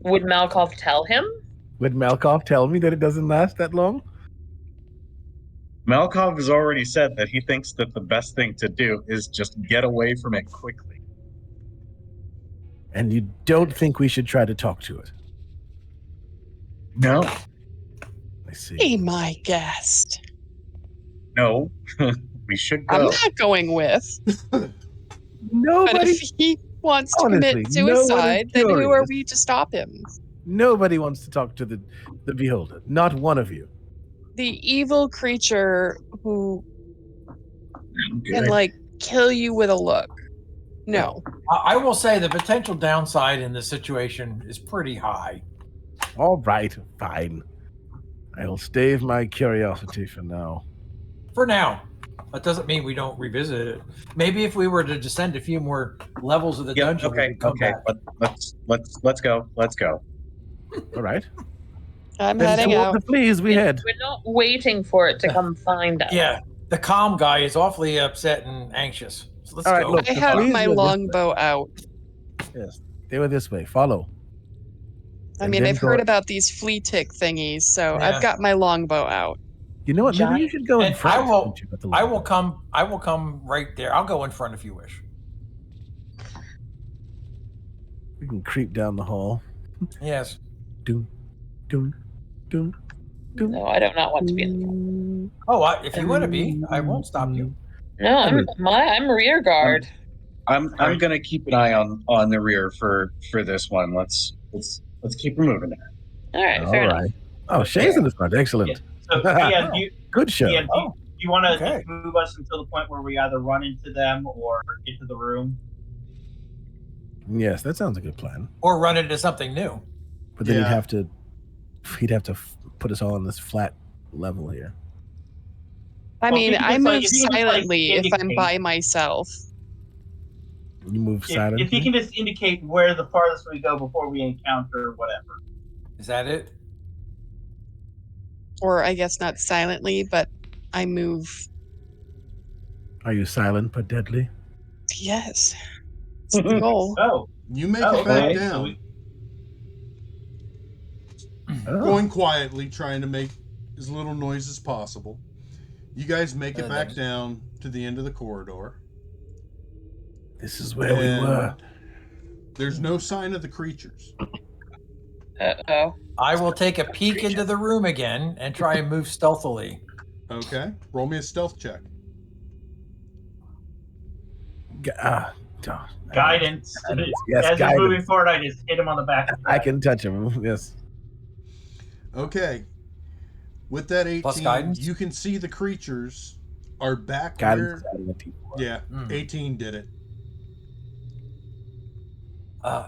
Would Malkoff tell him? Would Malkoff tell me that it doesn't last that long? Malkov has already said that he thinks that the best thing to do is just get away from it quickly. And you don't think we should try to talk to it? No. I see. Be my guest. No. We should go. I'm not going with. But Nobody. if he wants to Honestly, commit suicide, then who are curious. we to stop him? Nobody wants to talk to the beholder. Not one of you. The evil creature who can Good. kill you with a look. No. I will say the potential downside in this situation is pretty high. All right, fine. I'll stave my curiosity for now. For now. That doesn't mean we don't revisit it. Maybe if we were to descend a few more levels of the Yep, dungeon, we okay, could come okay. back. Let's go. Let's go. All right. I'm Then heading toward out. the fleas we head. We're not waiting for it to come find us. Yeah, the calm guy is awfully upset and anxious. So let's All right, go. look. I The have fleas my were this longbow out. Yes, they were this way. Follow. I And mean, then I've go- heard about these flea tick thingies, so Yeah. I've got my longbow out. You know what? Maybe you should go in And front. I will. since you got the I will longbow. come right there. I'll go in front if you wish. We can creep down the hall. Yes. Doom, doom, doom, doom. No, I do not want to be in the Oh, if you want to be, I won't stop you. No, I'm rear guard. I'm gonna keep an eye on the rear for this one. Let's keep moving. All right, All fair right. enough. Oh, Shay's in the front. Excellent. Yeah. So, yeah, Good show. do you want to Okay. just move us until the point where we either run into them or get to the room? Yes, that sounds like a good plan. Or run into something new. But then Yeah. he'd have to put us all on this flat level here. I Well, mean, if you I just, move if you just, silently if I'm indicate- by myself. You move silently. If you can just indicate where the farthest we go before we encounter whatever. Is that it? Or I guess not silently, but I move. Are you silent but deadly? Yes. It's the goal. Oh, You make oh it back okay. So down, we, Oh. going quietly, trying to make as little noise as possible. You guys make it back down to the end of the corridor. This is where we were. There's no sign of the creatures. Uh-oh. I will take a peek into the room again and try and move stealthily. Okay. Roll me a stealth check. Guidance. Yes, As he's guidance. moving forward, I just hit him on the back. I can touch him. Yes. Okay. With that 18, Plus guidance? you can see the creatures are back Guidance. where... Yeah, 18 did it.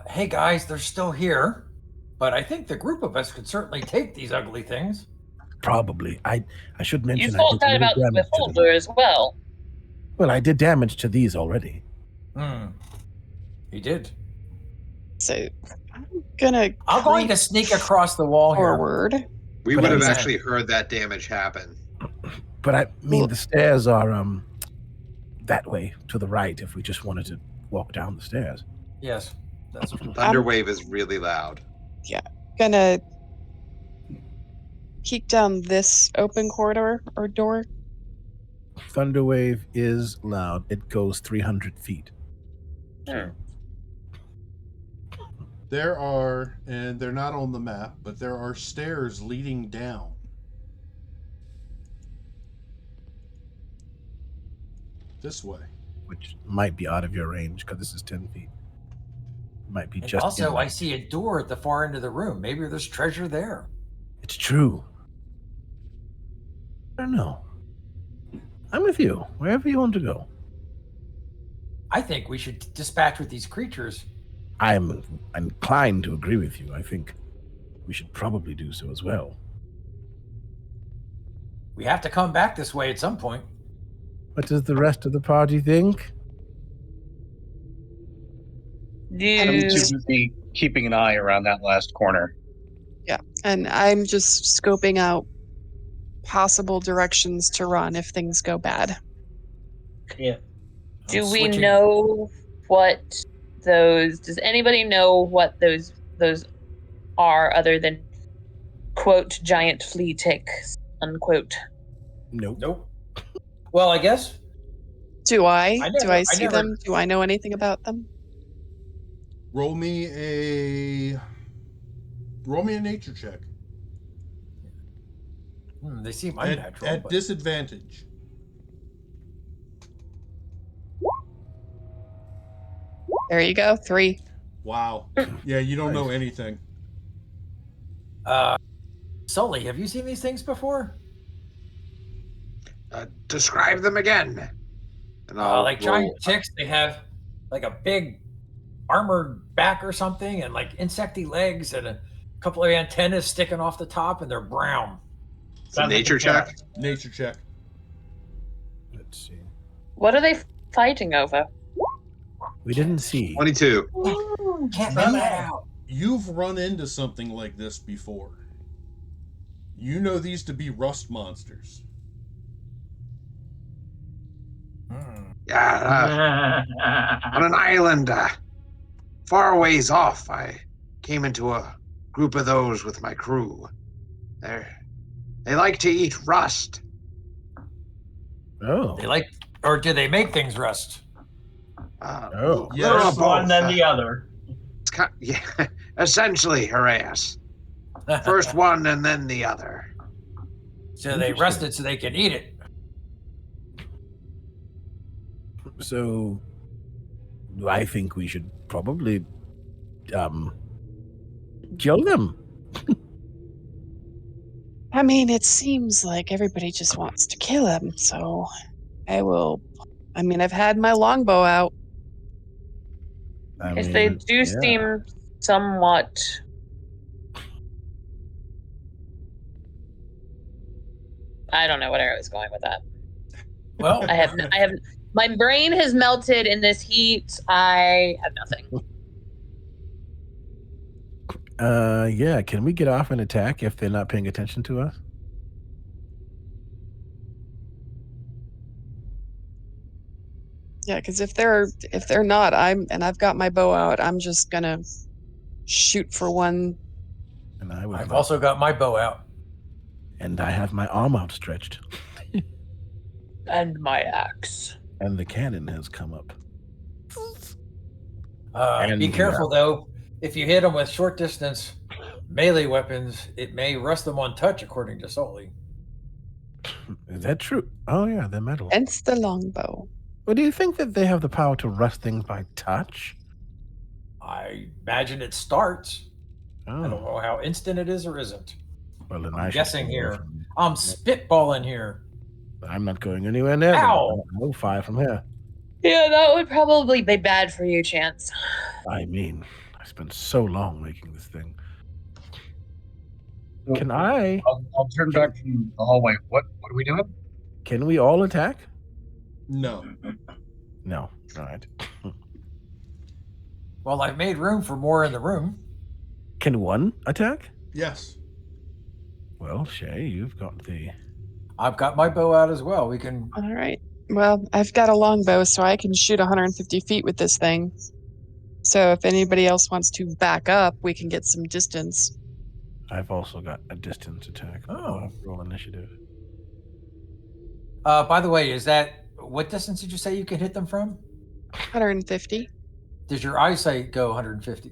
Hey guys, they're still here, but I think the group of us could certainly take these ugly things. Probably. I should You mention I thought did that little about the damage to them. beholder as well. Well, I did damage to these already. He did. So I'm gonna. I'm going to sneak across the wall forward. here. We But would have I'm- actually heard that damage happen. But I mean, the stairs are that way to the right. If we just wanted to walk down the stairs. Yes, that's true. Thunderwave is really loud. Gonna peek down this open corridor or door. Thunderwave is loud. It goes 300 feet. There are, and they're not on the map, but there are stairs leading down. This way. Which might be out of your range because this is 10 feet. Might be And just. also, in I range. see a door at the far end of the room. Maybe there's treasure there. It's true. I don't know. I'm with you. Wherever you want to go. I think we should dispatch with these creatures. I'm inclined to agree with you. I think we should probably do so as well. We have to come back this way at some point. What does the rest of the party think? I'm too busy keeping an eye around that last corner. Yeah, and I'm just scoping out possible directions to run if things go bad. Yeah. Do we switching- know what those? Does anybody know what those are, other than quote giant flea ticks unquote? Nope. Nope. Well, I guess. Do I? Do I I see never- them? Do I know anything about them? Roll me a nature check. They seem At, unnatural. at but- disadvantage. There you go. 3. Wow. Yeah, you don't know anything. Sully, have you seen these things before? Describe them again. And I'll Like roll. giant ticks, they have like a big armored back or something, and like insecty legs, and a couple of antennas sticking off the top, and they're brown. It's a nature check. Nature check. Let's see. What are they fighting over? We didn't see. 22. Can't make that out. You've run into something like this before. You know these to be rust monsters. Yeah, on an island far ways off, I came into a group of those with my crew. They like to eat rust. Oh. They like, or do they make things rust? Oh. Yeah, Little First one, both. then the other. It's yeah, essentially, Harass. First one and then the other. So they rust it so they can eat it. So I think we should probably kill them. I mean, it seems like everybody just wants to kill him, so I will. I mean, I've had my longbow out. If they do seem somewhat I don't know where I was going with that. Well, I have my brain has melted in this heat. I have nothing. Yeah, can we get off and attack if they're not paying attention to us? Yeah, because if they're not, I've got my bow out. I'm just gonna shoot for one. And I would I've also got my bow out. And I have my arm outstretched. And my axe. And the cannon has come up. Be careful though. If you hit them with short distance, melee weapons, it may rust them on touch, according to Sully. Is that true? Oh yeah, they're metal. Hence the longbow. Well, do you think that they have the power to rust things by touch? I imagine it starts. Oh, I don't know how instant it is or isn't. well, then I'm I should guessing stay away here. from- I'm spitballing here. I'm not going anywhere near them. Ow! No fire from here. Yeah, that would probably be bad for you, Chance. I mean, I spent so long making this thing. Can I? I'll turn back from the hallway. What are we doing? Can we all attack? No. No. All right. Well, I've made room for more in the room. Can one attack? Yes. Well, Shay, you've got the. I've got my bow out as well. We can. All right. Well, I've got a longbow, so I can shoot 150 feet with this thing. So if anybody else wants to back up, we can get some distance. I've also got a distance attack. But Oh. I'll have to roll initiative. By the way, is that what distance did you say you can hit them from? 150. Does your eyesight go 150?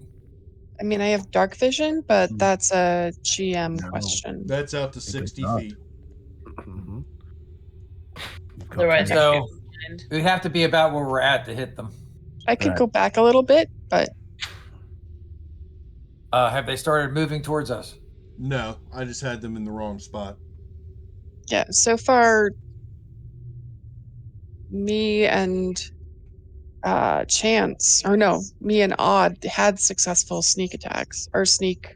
I mean, I have dark vision, but that's a GM No. question. That's out to does 60 not. feet. Mm-hmm. The right So we have to be about where we're at to hit them. I could Right. go back a little bit, but Have they started moving towards us? No, I just had them in the wrong spot. yeah, so far, me and me and Odd had successful sneak attacks or sneak.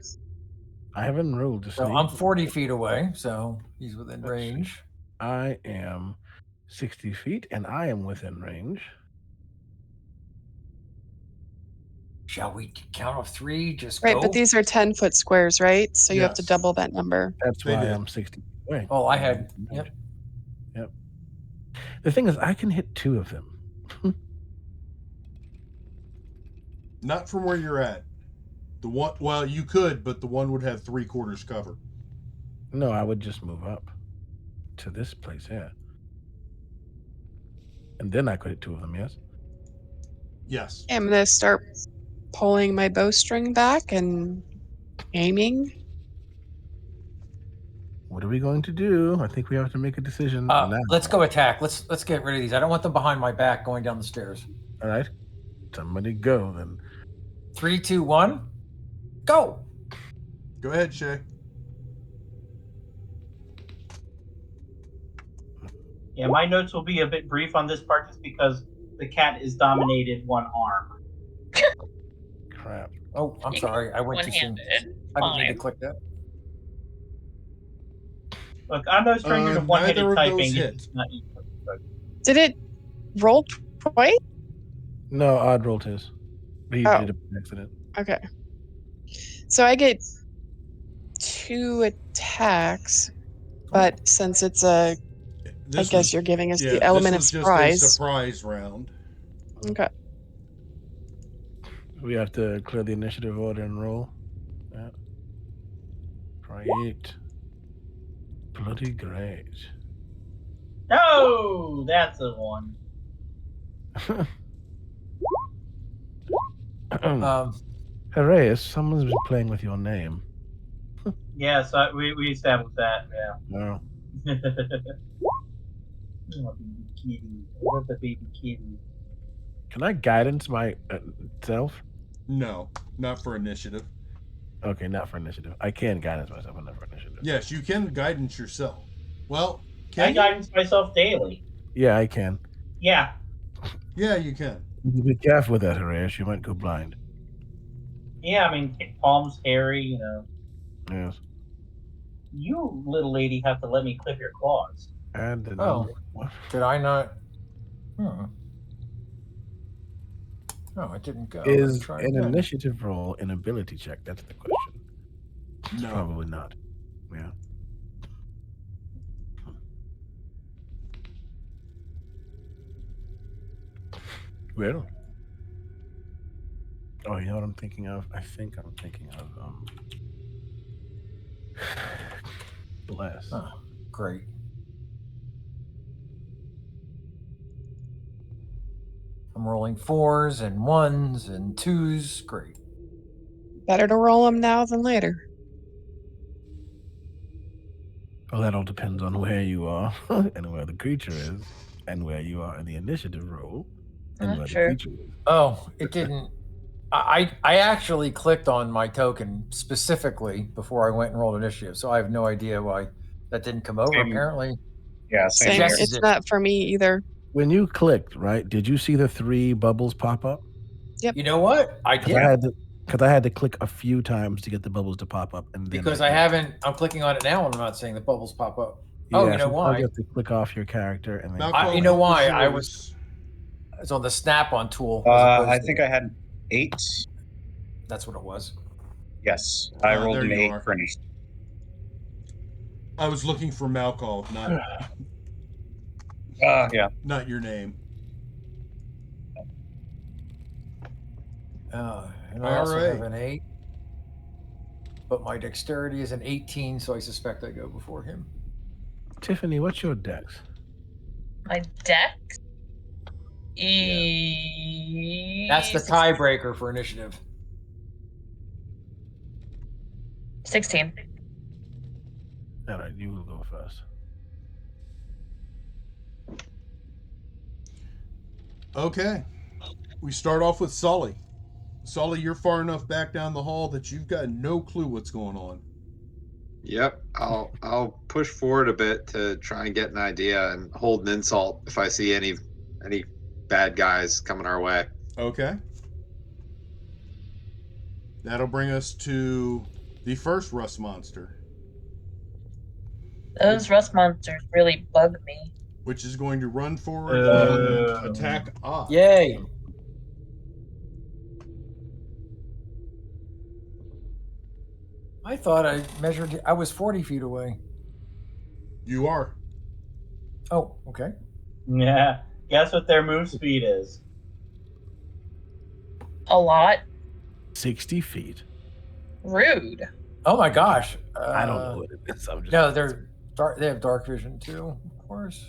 I haven't rolled to So sneak. I'm 40 feet away, so he's within Let's see. range. I am 60 feet, and I am within range. Shall we count of three? Just Right, go? but these are 10-foot squares, right? So you have to Yes. double that number. That's They why did. I'm 60 feet away. Oh, I had. Yep. Yep. The thing is, I can hit two of them. Not from where you're at. The one, well, you could, but the one would have 3/4 cover. No, I would just move up to this place here. And then I could hit two of them, yes? Yes. I'm going to start pulling my bowstring back and aiming. What are we going to do? I think we have to make a decision now. Let's go attack. Let's get rid of these. I don't want them behind my back going down the stairs. All right. Somebody go then. 3, 2, 1, go. Go ahead, Shay. Yeah, my notes will be a bit brief on this part just because the cat is dominated one arm. Crap. Oh, I'm sorry. I went too soon. One-handed. I didn't need to Fine. click that. Look, I'm no stranger to one-handed neither of typing. those It's hit. just not easy. Did it roll twice? No, Odd rolled his. He Oh. did it by accident. Okay. So I get 2 attacks, but since it's I This guess was- you're giving us yeah, the element of this was surprise. just a surprise round. Okay. We have to clear the initiative order and roll. Yeah. Great. Bloody great. No, that's the one. Hooray, someone's been playing with your name. Yeah, so we established that. Yeah. No. Oh, baby kitty. I love the baby kitty. Can I guidance myself? No, not for initiative. Okay, not for initiative. I can guidance myself, but not for initiative. Yes, you can guidance yourself. Well, I can you? guidance myself daily. Yeah, I can. Yeah. Yeah, you can. Be careful with that, Hooray. You might go blind. Yeah, I mean, palms hairy, you know. Yes. You, little lady, have to let me clip your claws. And the Oh. number. What? Did I not? No, it didn't go. Is Let's try an again. initiative roll an ability check? That's the question. No. Probably not. Yeah. Well. Oh, you know what I'm thinking of? I think I'm thinking of Bless. Oh, great. I'm rolling 4s and 1s and 2s. Great. Better to roll them now than later. Well, that all depends on where you are and where the creature is, and where you are in the initiative roll, and where the Sure. creature is. Oh, it didn't. I actually clicked on my token specifically before I went and rolled initiative, so I have no idea why that didn't come over. Same. Apparently, Yeah, same Same. here. Jess is It's it. not for me either. When you clicked, right, did you see the 3 bubbles pop up? You know what? I Because did I had to click a few times to get the bubbles to pop up, and then because did. I haven't. I'm clicking on it now, and I'm not seeing the bubbles pop up. Oh, you know sometimes why? you have to click off your character, and then Malcolm, you know what was why? yours? It's on the snap-on tool. As opposed I to think I had 8. that's what it was. Yes, I rolled there an you 8 are. for initiative. I was looking for Malcolm, Yeah. not your name. And I All also have right. an 8, but my dexterity is an 18, so I suspect I go before him. Tiffany, what's your dex? My dex? That's the tiebreaker for initiative. 16. All right, you will go first. Okay. We start off with Sully. Sully, you're far enough back down the hall that you've got no clue what's going on. Yep, I'll push forward a bit to try and get an idea and hold an insult if I see any bad guys coming our way. Okay. That'll bring us to the first rust monster, Those rust monsters really bug me. which is going to run forward and attack Oz. Yay! I thought I measured. I was 40 feet away. You are. Oh, okay. Yeah. Guess what their move speed is? A lot. 60 feet. Rude. Oh my gosh. I don't know what it is. I'm just No, they're dark. They have dark vision too, of course.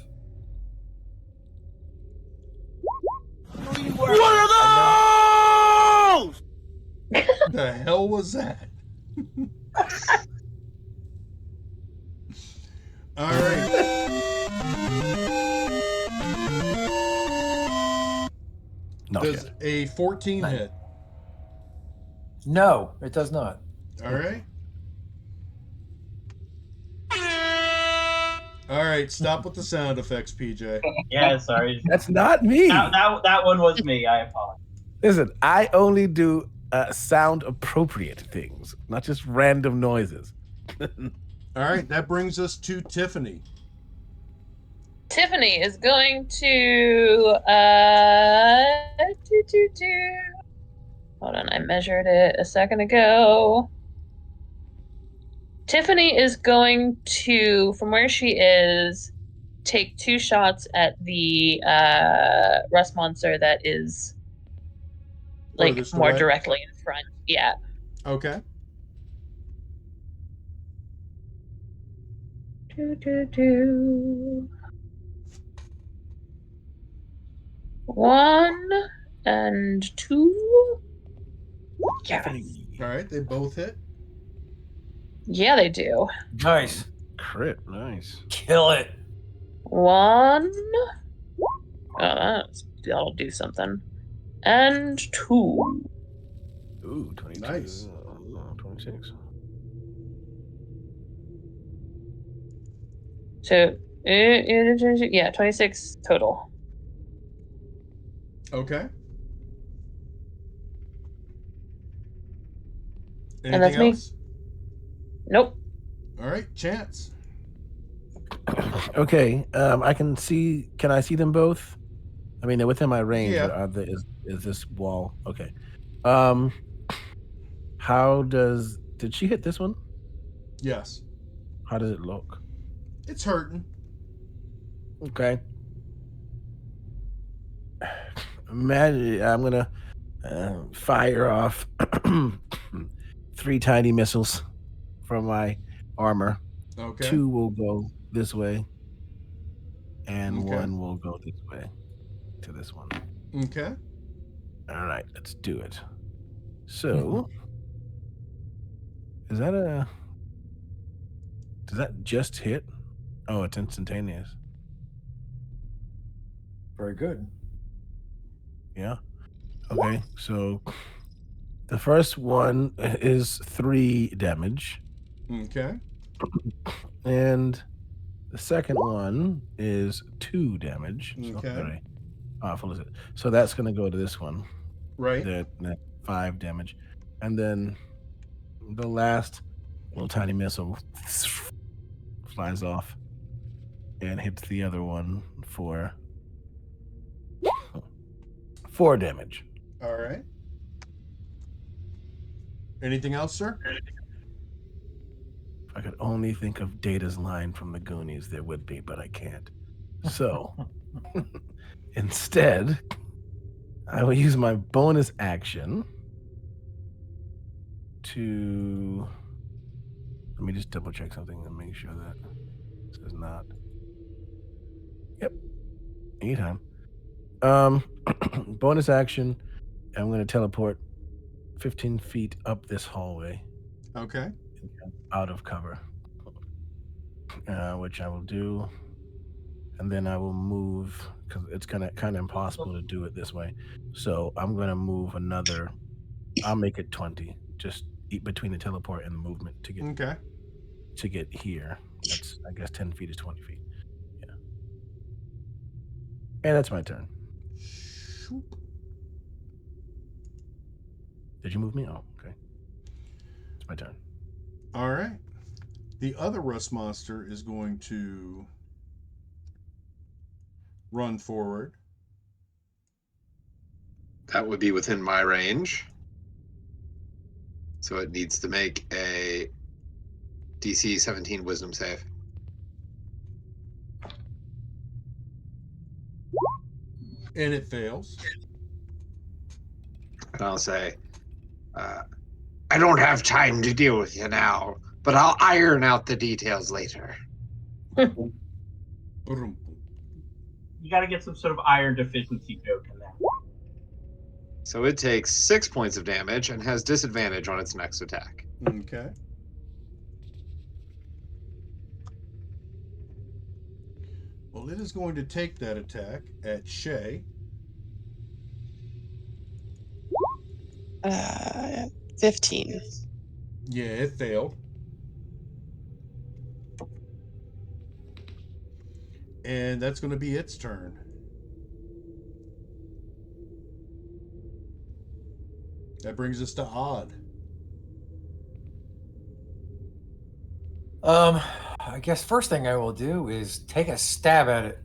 What are those? The hell was that? All right. not Does yet. a 14 hit? No, it does not. All right. All right. Stop with the sound effects, PJ. Yeah, sorry. That's not me. That one was me. I apologize. Listen, I only do sound appropriate things, not just random noises. All right. That brings us to Tiffany. Tiffany is going to hold on, I measured it a second ago. Tiffany is going to, from where she is, take 2 shots at the rust monster that is like Furthest more away? directly in front. Yeah. Okay. One and 2. Yeah. All right. They both hit. Yeah, they do. Nice. Crit, nice. Kill it. 1. That'll do something. And 2. Ooh, 22. Nice. 26. So, yeah, 26 total. Okay. And that's Anything else? me. Nope. All right. Chance. Okay, I can see. Can I see them both? I mean, they're within my range. Yeah. But are they, is this wall okay? How did she hit this one? Yes. How does it look? It's hurting. Okay. Imagine I'm gonna fire off 3 tiny missiles from my armor. Okay. 2 will go this way, and Okay. 1 will go this way to this one. Okay. All right, let's do it. So, is that a Does that just hit? Oh, it's instantaneous. Very good. Yeah. Okay, so the first one is 3 damage, Okay. and the second one is 2 damage. So Okay. very powerful is it? So that's going to go to this one. Right. That 5 damage, and then the last little tiny missile flies off and hits the other one for 4 damage. All right. Anything else, sir? If I could only think of Data's line from the Goonies, there would be, but I can't. So instead, I will use my bonus action to. Let me just double check something and make sure that this is not. Yep. Anytime. Bonus action. I'm going to teleport 15 feet up this hallway. Okay. Out of cover. Which I will do. And then I will move, because it's kind of impossible to do it this way. So I'm going to move another. I'll make it 20. Just between the teleport and the movement to get here. That's, I guess, 10 feet is 20 feet. Yeah. And that's my turn. Did you move me? Oh, okay. It's my turn. All right. The other rust monster is going to run forward. That would be within my range. So it needs to make a DC 17 wisdom save. And it fails. And I'll say, I don't have time to deal with you now, but I'll iron out the details later. You got to get some sort of iron deficiency joke in there. so it takes 6 points of damage and has disadvantage on its next attack. Okay. Well, it is going to take that attack at Shay. 15. Yeah, it failed. And that's going to be its turn. That brings us to Odd. I guess first thing I will do is take a stab at it.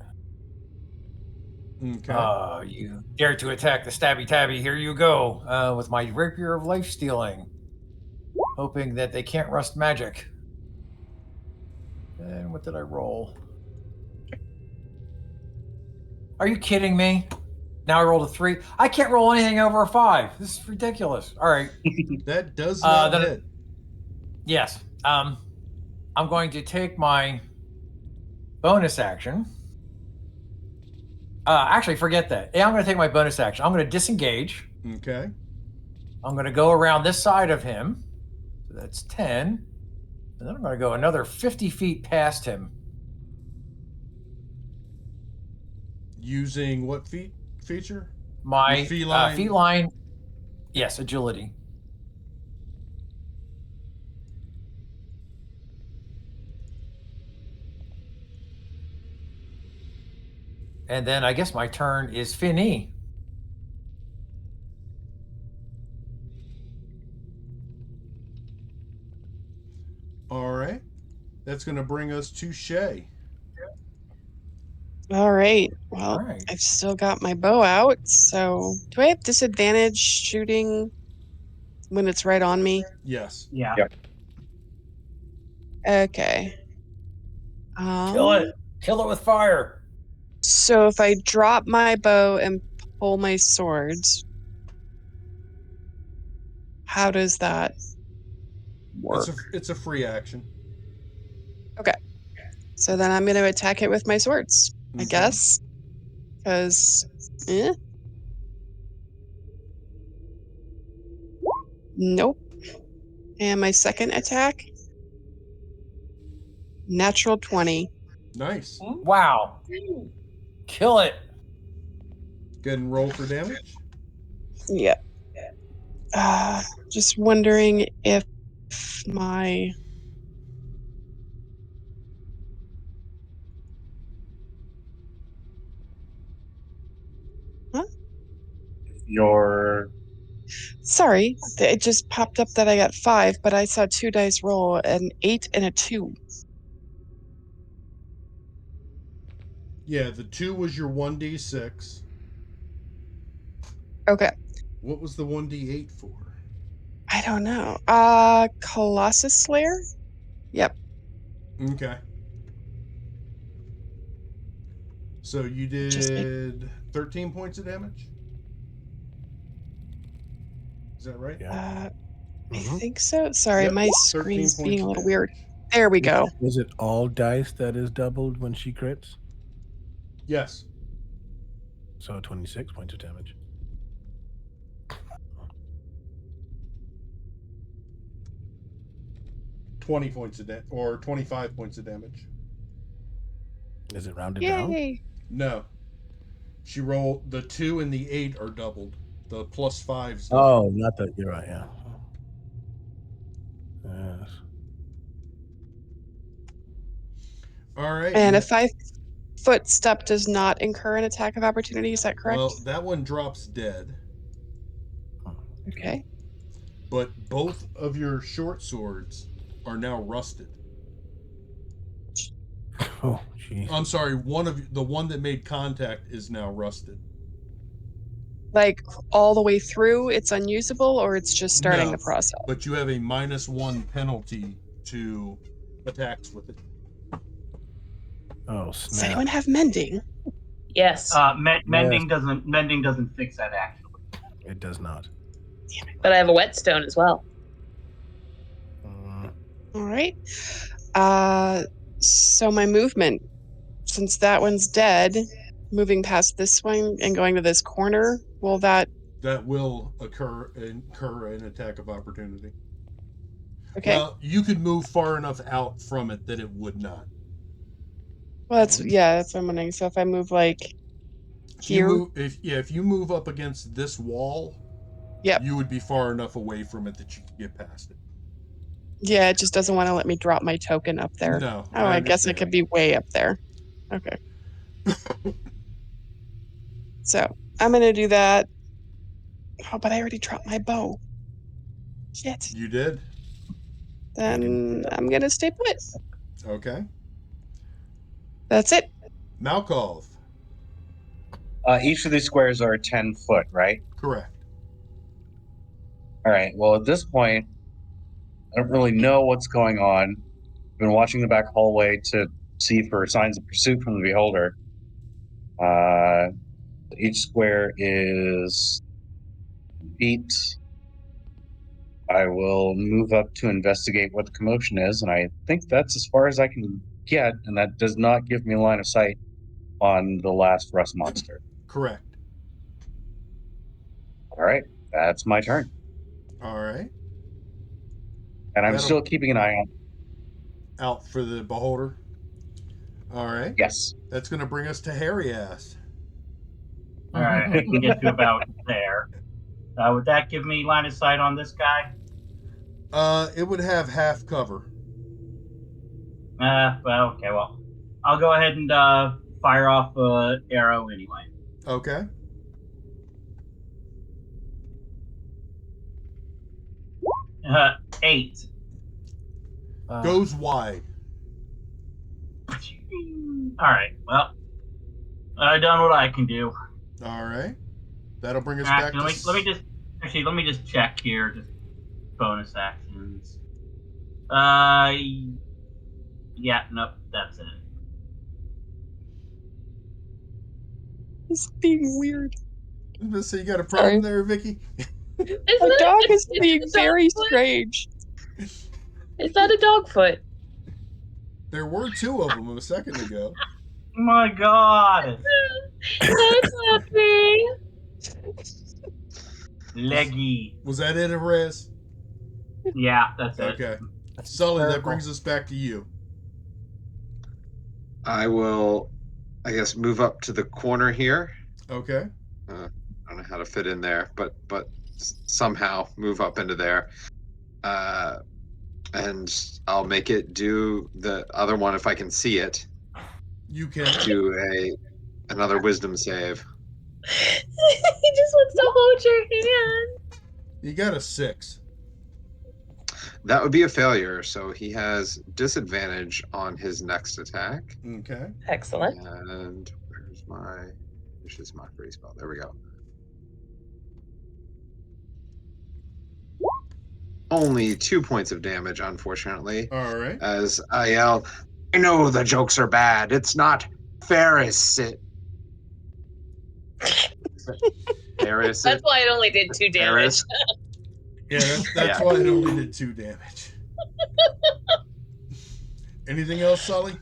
Okay. You dare to attack the stabby tabby. Here you go, with my rapier of life stealing, hoping that they can't rust magic. And what did I roll? Are you kidding me? Now I rolled a 3. I can't roll anything over a 5. This is ridiculous. All right. That does not hit. Yes. I'm going to take my bonus action. Actually, forget that. Yeah, I'm going to take my bonus action. I'm going to disengage. Okay. I'm going to go around this side of him. So that's 10. And then I'm going to go another 50 feet past him. Using what feature? My feline. Feline. Yes, agility. And then I guess my turn is Finny. All right. That's going to bring us to Shay. All right. Well, All right. I've still got my bow out. So, do I have disadvantage shooting when it's right on me? Yes. Yeah. Yep. Okay. Kill it. Kill it with fire. So, if I drop my bow and pull my swords, how does that work? It's a free action. Okay. So then I'm going to attack it with my swords, I Okay. guess. Because, Nope. And my second attack? Natural 20. Nice. Wow. Kill it. Go ahead and roll for damage. Yeah. Just wondering if my Your Sorry, it just popped up that I got 5, but I saw 2 dice roll, an 8 and a 2. Yeah, the 2 was your 1d6. Okay. What was the 1d8 for? I don't know. Colossus Slayer? Yep. Okay. So you Just make- did 13 points of damage? Is that right? Yeah. I Mhm. think so. Sorry, Yep, my 13 screen's being points a of little damage. weird. There we go. Is it all dice that is doubled when she crits? Yes. So 26 points of damage. $20 points of damage, or 25 points of damage. Is it rounded down? Yay. No. She rolled, the 2 and the 8 are doubled. The +5's not. Oh, not that. You're right. Yeah. Yes. All right. And a 5-foot step does not incur an attack of opportunity. Is that correct? Well, that one drops dead, Okay. but both of your short swords are now rusted. Oh, jeez. I'm sorry, the one that made contact is now rusted. Like all the way through, it's unusable, or it's just starting No, the process? but you have a -1 penalty to attacks with it. Oh, Does snap. anyone have mending? Yes, Mending doesn't fix that actually. It does not. but I have a whetstone as well. All right. So my movement, since that one's dead, moving past this one and going to this corner, will that? That will incur an attack of opportunity. Okay. Well, you could move far enough out from it that it would not. Well, that's what I'm wondering. So if I move like here, If you move up against this wall, yep. you would be far enough away from it that you could get past it. Yeah, it just doesn't want to let me drop my token up there. No, Oh, I guess it could be way up there. Okay. So I'm gonna do that. Oh, but I already dropped my bow. Shit. You did. Then I'm gonna stay put. Okay. That's it. Malkov. each of these squares are 10 foot, right? Correct. All right. Well, at this point, I don't really know what's going on. I've been watching the back hallway to see for signs of pursuit from the beholder. Each square is feet. I will move up to investigate what the commotion is, and I think that's as far as I can get, and that does not give me a line of sight on the last rust monster. Correct. All right, that's my turn. All right. And I'm still keeping an eye out for the beholder. All right. Yes. That's going to bring us to Hairy Ass. All right, I can get to about there. Would that give me line of sight on this guy? It would have half cover. Well, okay, well, I'll go ahead and fire off an arrow anyway. Okay. Eight. Goes wide. All right, well, I've done what I can do. All right. That'll bring us Actually, back to... let me just check here. Just bonus actions. Yeah, nope, that's it. It's being weird. So you got a problem there, Vicky? The dog is being very strange. Is that a dog foot? There were 2 of them a second ago. Oh my god! That's happy. Leggy. Was that it, Rez? Yeah, that's it. Okay. Sully, that brings us back to you. I will, I guess, move up to the corner here. Okay. I don't know how to fit in there, but somehow move up into there. And I'll make it do the other one if I can see it. You can. Do another wisdom save. He just wants to hold your hand. You got a 6. That would be a failure, so he has disadvantage on his next attack. Okay. Excellent. And where's my vicious mockery spell? There we go. Only 2 points of damage, unfortunately. All right. As I yell, I know the jokes are bad. It's not Ferris. Ferris. That's why it only did 2 damage. Ferris. Yeah, that's why it only did 2 damage. Anything else, Sully?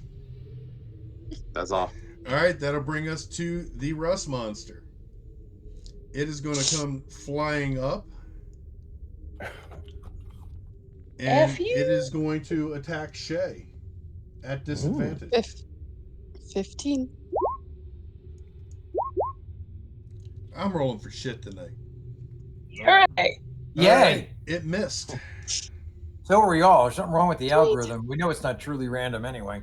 That's all. All right, that'll bring us to the rust monster. It is going to come flying up. And it is going to attack Shay at disadvantage. 15. I'm rolling for shit tonight. Hooray! Yay! All right, it missed. So are we all. There's something wrong with the algorithm. We know it's not truly random anyway.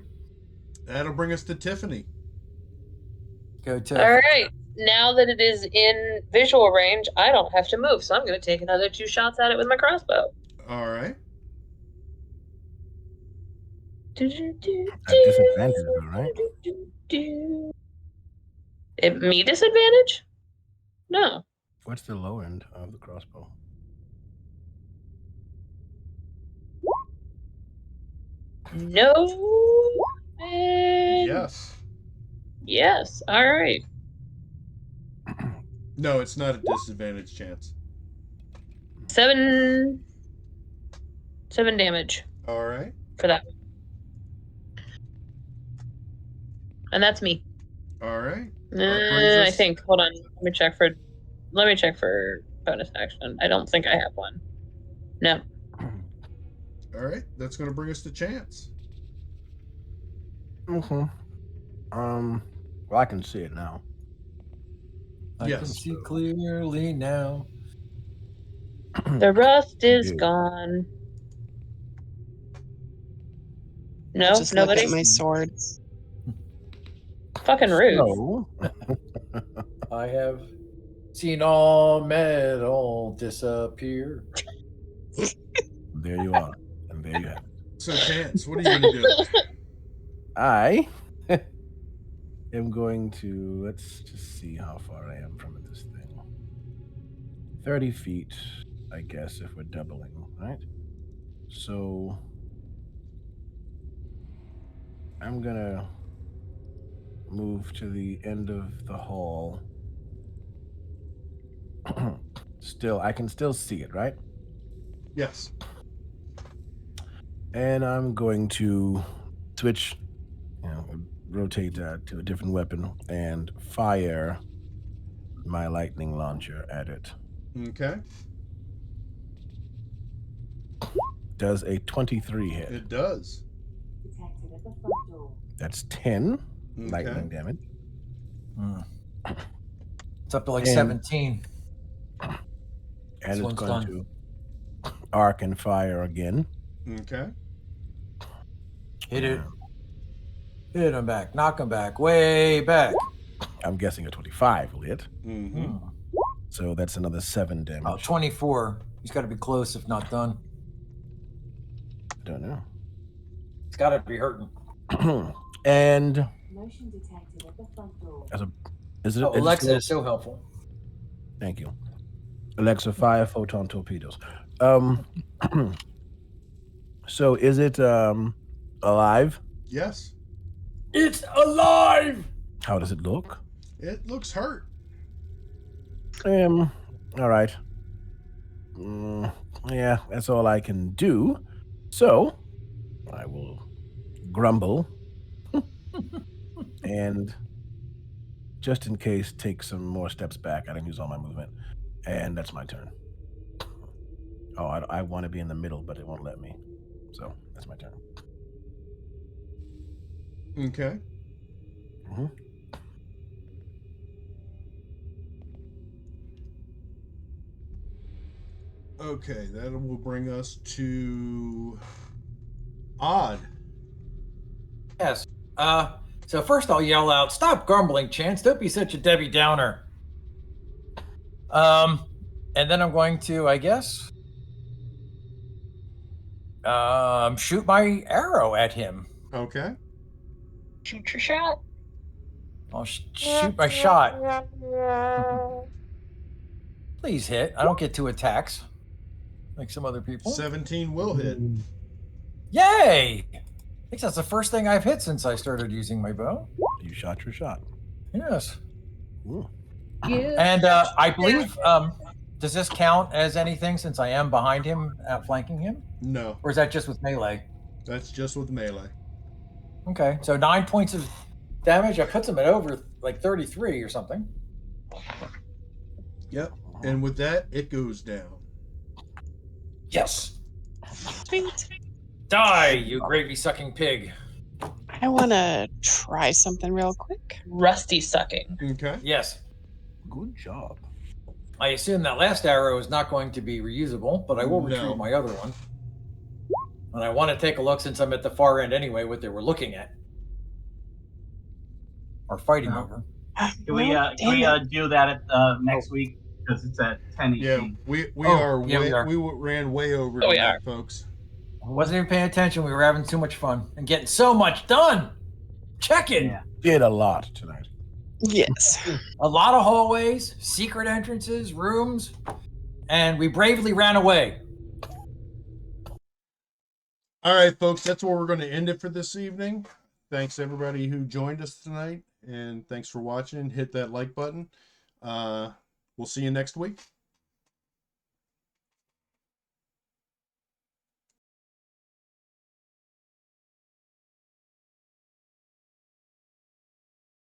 That'll bring us to Tiffany. Go to. All right. Now that it is in visual range, I don't have to move, so I'm going to take another 2 shots at it with my crossbow. All right. At disadvantage, all right? Me disadvantage? No. What's the low end of the crossbow? No. Yes. Yes. All right. No, it's not a disadvantage chance. 7 damage All right. for that. And that's me. All right. I think. Hold on. Let me check for bonus action. I don't think I have one. No. All right. That's going to bring us to Chance. Mm-hmm. Well, I can see it now. I can see clearly now. The rust is gone. No, Just nobody. Look at my sword. Fucking rude. No. I have seen all metal disappear. There you are. And there you have it. So, Chance, what are you going to do? I am going to, let's just see how far I am from this thing. 30 feet, I guess, if we're doubling, right? So I'm going to move to the end of the hall. I can still see it, right? Yes. And I'm going to switch, rotate to a different weapon and fire my lightning launcher at it. Okay. Does a 23 hit? It does. That's 10 lightning damage. It's up to like 17. And This it's one's going done. to arc and fire again. Okay. Hit it. Hit him back. Knock him back. Way back. I'm guessing a 25 will hit. Mm-hmm. So that's another 7 damage. Oh, 24. He's got to be close if not done. Don't know. It's got to be hurting. And Motion detected at the front door. is it? Alexa is so helpful. Thank you. Alexa, fire photon torpedoes. So is it alive? Yes. It's alive! How does it look? It looks hurt. All right. Yeah, that's all I can do. So I will grumble and just in case take some more steps back. I didn't use all my movement. And that's my turn. Oh, I want to be in the middle, but it won't let me. So that's my turn. Okay. Mhm. Okay, that will bring us to Odd. Yes. So first I'll yell out, "Stop grumbling, Chance. Don't be such a Debbie Downer." And then I'm going to, I guess, shoot my arrow at him. Okay. Shoot your shot. I'll shoot my shot. Please hit. I don't get 2 attacks like some other people. 17 will hit. Yay! I think that's the first thing I've hit since I started using my bow. You shot your shot. Yes. Ooh. And I believe, does this count as anything since I am behind him, outflanking him? No, Or is that just with melee? that's just with melee. Okay, so 9 points of damage. That puts him at over like 33 or something. Yep. And with that, it goes down. Yes. Sweet. Die, you gravy sucking pig. I want to try something real quick. Rusty sucking. Okay. Yes. Good job. I assume that last arrow is not going to be reusable, but I will retrieve No. my other one. And I want to take a look, since I'm at the far end anyway, what they were looking at. Or fighting over. Can we do that at next week? Because it's at 10 Yeah, ET. we are. we ran way over Oh, we tonight, are. folks. I wasn't even paying attention. We were having too much fun and getting so much done. Check-in. Yeah. Did a lot tonight. Yes. A lot of hallways, secret entrances, rooms, and we bravely ran away. All right, folks, that's where we're going to end it for this evening. Thanks everybody who joined us tonight, and thanks for watching. Hit that like button. We'll see you next week.